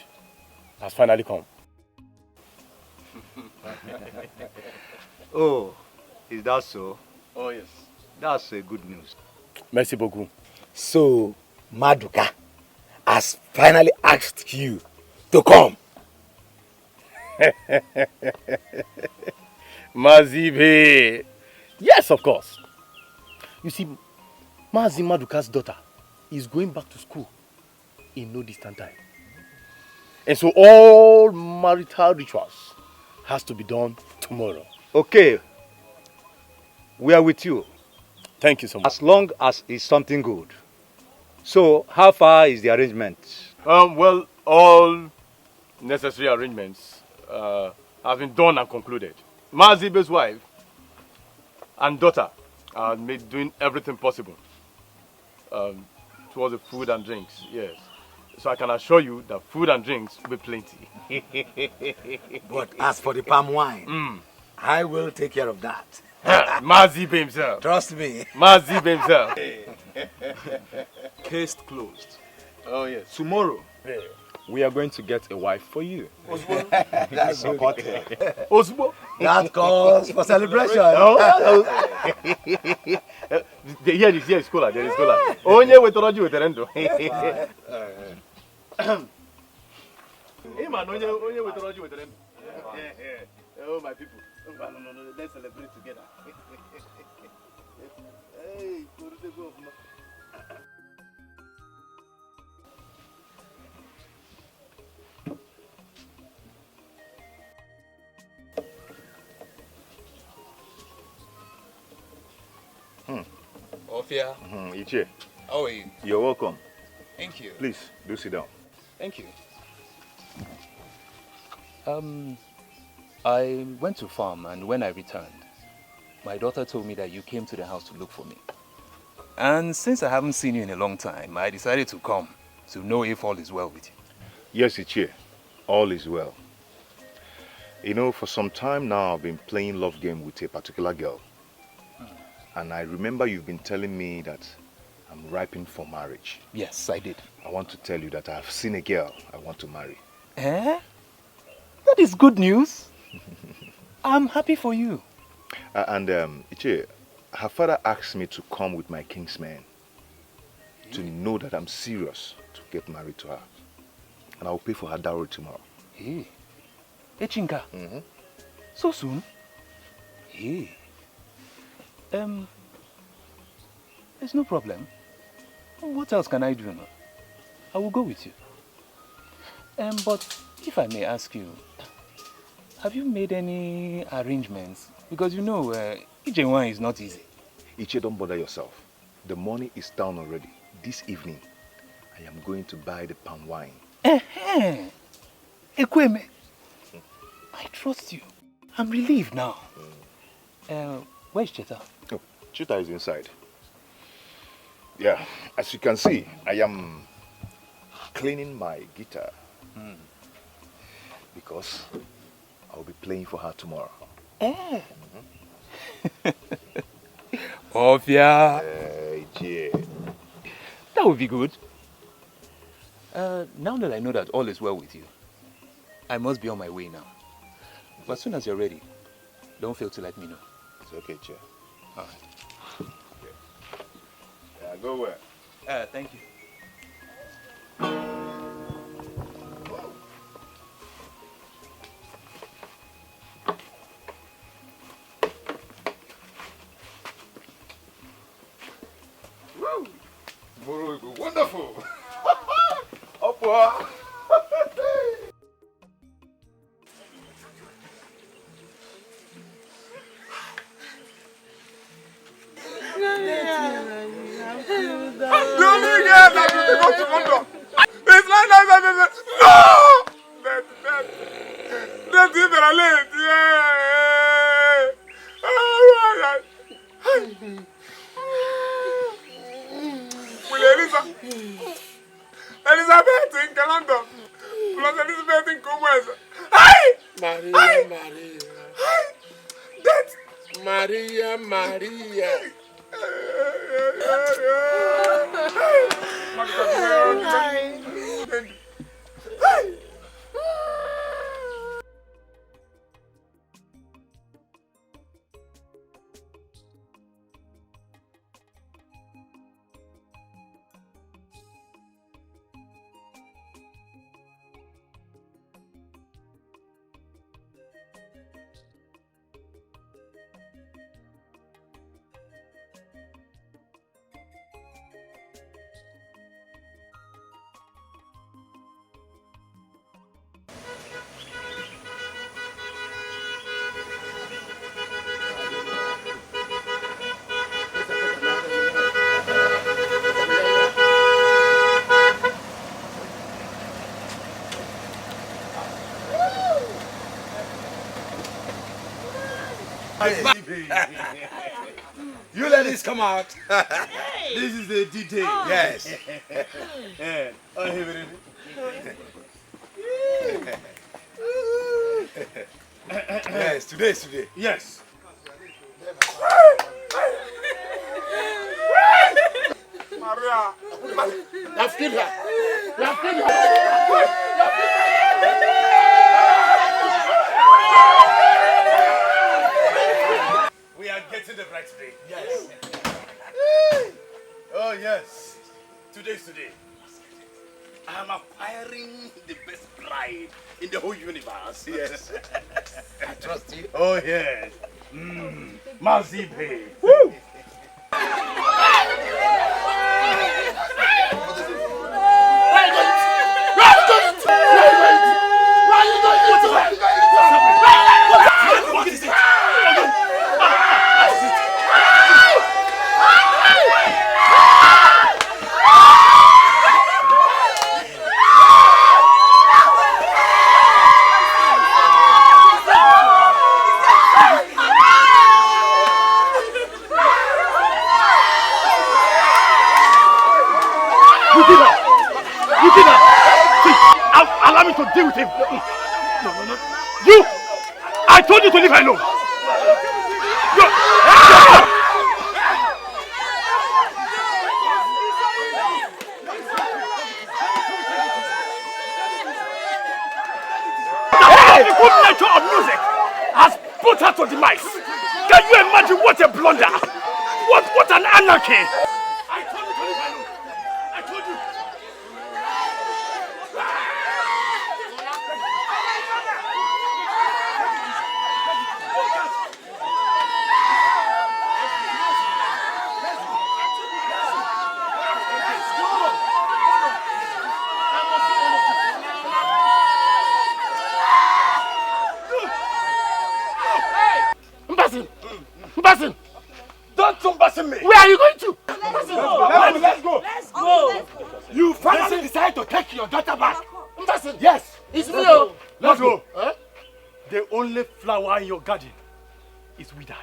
M: has finally come.
N: Oh, is that so?
M: Oh, yes.
N: That's good news.
M: Merci beaucoup.
A: So, Maduka has finally asked you to come.
M: Mazibe. Yes, of course. You see, Mazi Maduka's daughter is going back to school in no distant time. And so all marital rituals has to be done tomorrow.
N: Okay. We are with you.
M: Thank you so much.
N: As long as it's something good. So, how far is the arrangement?
M: Well, all necessary arrangements have been done and concluded. Mazibe's wife and daughter are doing everything possible towards the food and drinks, yes. So I can assure you that food and drinks will be plenty.
A: But as for the palm wine, I will take care of that.
M: Mazibe himself.
A: Trust me.
M: Mazibe himself.
I: Case closed.
M: Oh, yes.
I: Tomorrow, we are going to get a wife for you.
A: That's supported.
M: Osbo.
A: That calls for celebration.
M: Here is cola. There is cola. Onye wetoroji weterendo. Hey man, onye wetoroji weterendo. Oh my people. No, let's celebrate together. Hey,
B: Ofia.
J: Iche.
B: How are you?
J: You're welcome.
B: Thank you.
J: Please, do sit down.
B: Thank you.
O: I went to farm, and when I returned, my daughter told me that you came to the house to look for me. And since I haven't seen you in a long time, I decided to come to know if all is well with you.
J: Yes, Ichie. All is well. You know, for some time now, I've been playing love game with a particular girl. And I remember you've been telling me that I'm ripened for marriage.
O: Yes, I did.
J: I want to tell you that I've seen a girl I want to marry.
O: Eh? That is good news. I'm happy for you.
J: Ichie, her father asked me to come with my kingsmen to know that I'm serious to get married to her. And I'll pay for her dowry tomorrow.
O: Hey. Echinka. So soon? Hey.
P: There's no problem. What else can I do now?
O: I will go with you. But if I may ask you, have you made any arrangements? Because you know, Ijewan is not easy.
B: Iche, don't bother yourself. The money is down already. This evening, I am going to buy the palm wine.
O: Ekweme, I trust you. I'm relieved now. Where's Cheta?
B: Oh, Cheta is inside. Yeah, as you can see, I am cleaning my guitar. Because I'll be playing for her tomorrow.
O: Ofia.
B: Yeah.
O: That would be good. Now that I know that all is well with you, I must be on my way now. But as soon as you're ready, don't fail to let me know.
B: It's okay, Chair.
O: All right.
B: Okay. Yeah, go where?
O: Thank you.
B: Wonderful. Upwa.
I: Elizabeth in Calando. Plus Elizabeth in Comweza. Hi!
F: Maria.
I: That
F: Maria.
A: You let this come out. This is the detail. Oh. Yes. Oh, yes, today is today. Yes.
I: Maria.
F: I've killed her.
A: We are getting the bride today. Yes. Oh, yes. Today's today. I am acquiring the best bride in the whole universe. Yes.
F: I trust you.
A: Oh, yes. Mazibe. Woo! What is it?
J: Allow me to deal with him. No. You! I told you to leave her alone. The good nature of music has put her to demise. Can you imagine what a blunder? What an anarchy! I told you to leave her alone. I told you.
I: following me?
F: Where are you going to?
I: Let's go. Let's go.
F: Let's go. You finally decided to take your daughter back. Yes, it's me.
I: Let's go. The only flower in your garden is withered.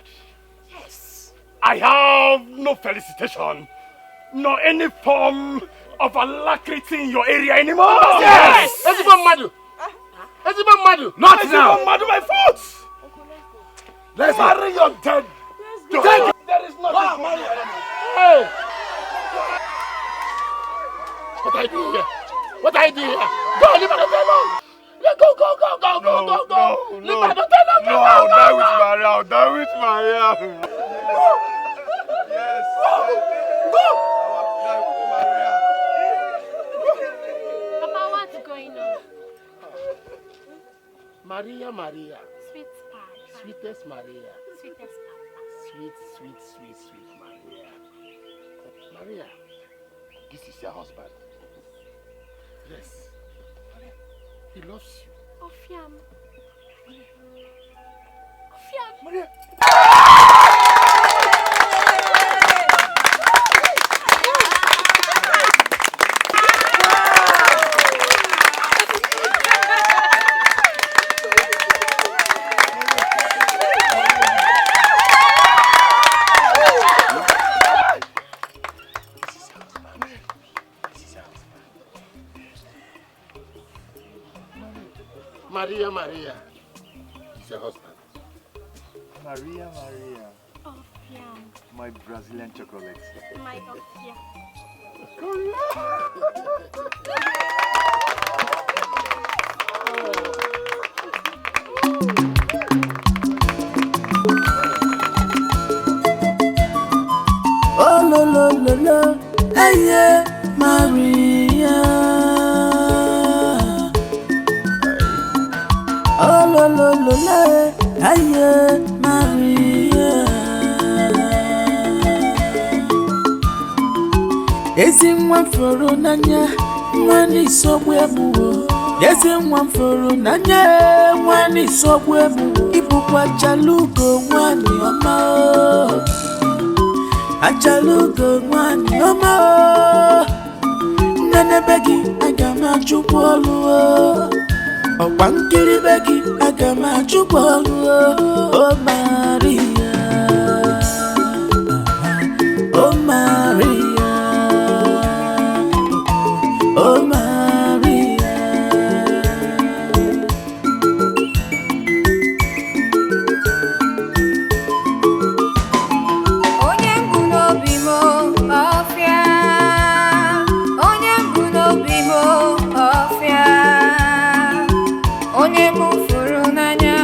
F: Yes.
I: I have no felicitation, nor any form of alacrity in your area anymore.
F: Yes. Madu.
I: Not now. Madu, my foot. Let's marry your dead daughter. There is nothing to marry.
F: Hey. What are you doing here? What are you doing here? Go, leave her alone. Go.
I: No, I'll die with Maria. I'll die with Maria. Yes.
F: Go.
C: Papa, what's going on?
F: Maria.
C: Sweet papa.
F: Sweetest Maria.
C: Sweetest papa.
F: Sweet Maria. Maria, this is your husband. Yes. He loves you.
C: Ofiam. Maria.
F: Maria. It's your husband.
N: Maria.
C: Ofiam.
N: My Brazilian chocolate.
C: My Ofiam.
K: Oh, lo, hey, Maria. Oh, lo, hey, Maria. Ezi nwa foro n'anya, nwani sogbu emuwo. Ezi nwa foro n'anya, nwani sogbu emuwo. Ibukwa chalugo nwani ọma o. Achalugo nwani ọma o. Nene begi aga m achụpụ ọlụ o. Ọkwa nkiri begi aga m achụpụ ọlụ o. Oh Maria, oh Maria. Oh Maria,
P: onye mbụ n'obi m ọfịa, onye mbụ n'obi m ọfịa, onye m fụrụ n'anya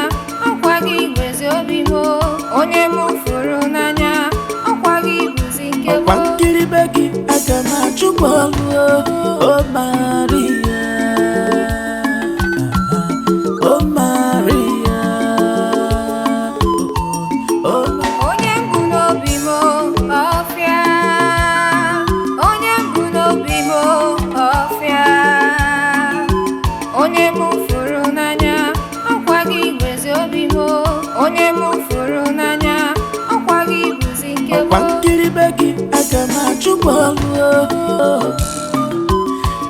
P: ọkwa gị gwezi obi m, onye m fụrụ n'anya ọkwa gị bụzi nke m.
K: ọkwa nkiri be gị aga m achụpụ ọlụ o. Oh Maria, oh Maria, oh Maria.
P: Onye mbụ n'obi m ọfịa, onye mbụ n'obi m ọfịa, onye m fụrụ n'anya ọkwa gị gwezi obi m, onye m fụrụ n'anya ọkwa gị bụzi nke m.
K: ọkwa nkiri be gị aga m achụpụ ọlụ o.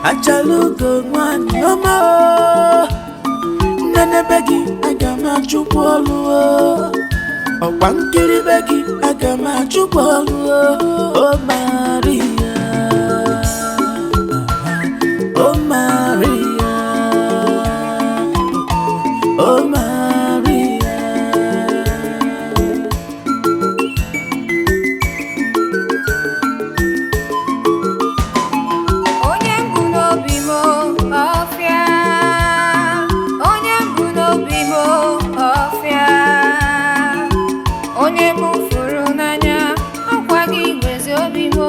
K: Achalugo nwanyị ọma o. Nene be gị aga m achụpụ ọlụ o. Ọkwa nkiri be gị aga m achụpụ ọlụ o. Oh Maria, oh Maria, oh Maria.
P: Onye mbụ n'obi m ọfịa, onye mbụ n'obi m ọfịa, onye m fụrụ n'anya ọkwa gị gwezi obi m,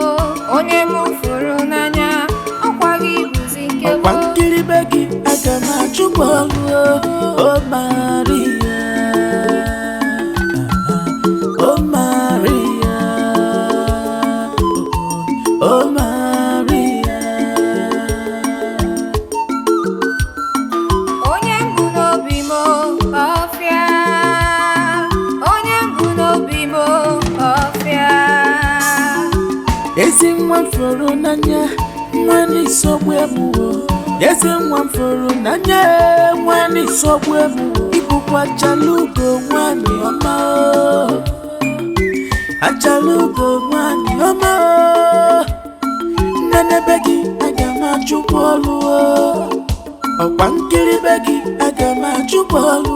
P: onye m fụrụ n'anya ọkwa gị bụzi nke m.
K: ọkwa nkiri be gị aga m achụpụ ọlụ o. Oh Maria, oh Maria, oh Maria.
P: Onye mbụ n'obi m ọfịa, onye mbụ n'obi m ọfịa,
K: ezi nwa mfụrụ n'anya nwanyị sogbu emuwo ezi nwa mfụrụ n'anya nwanyị sogbu emuwo ịbụkwa achalugo nwanyị ọma achalugo nwanyị ọma nnenebe gị aga m achụpụ ọlụ ọkwa nkiri be gị aga m achụpụ ọlụ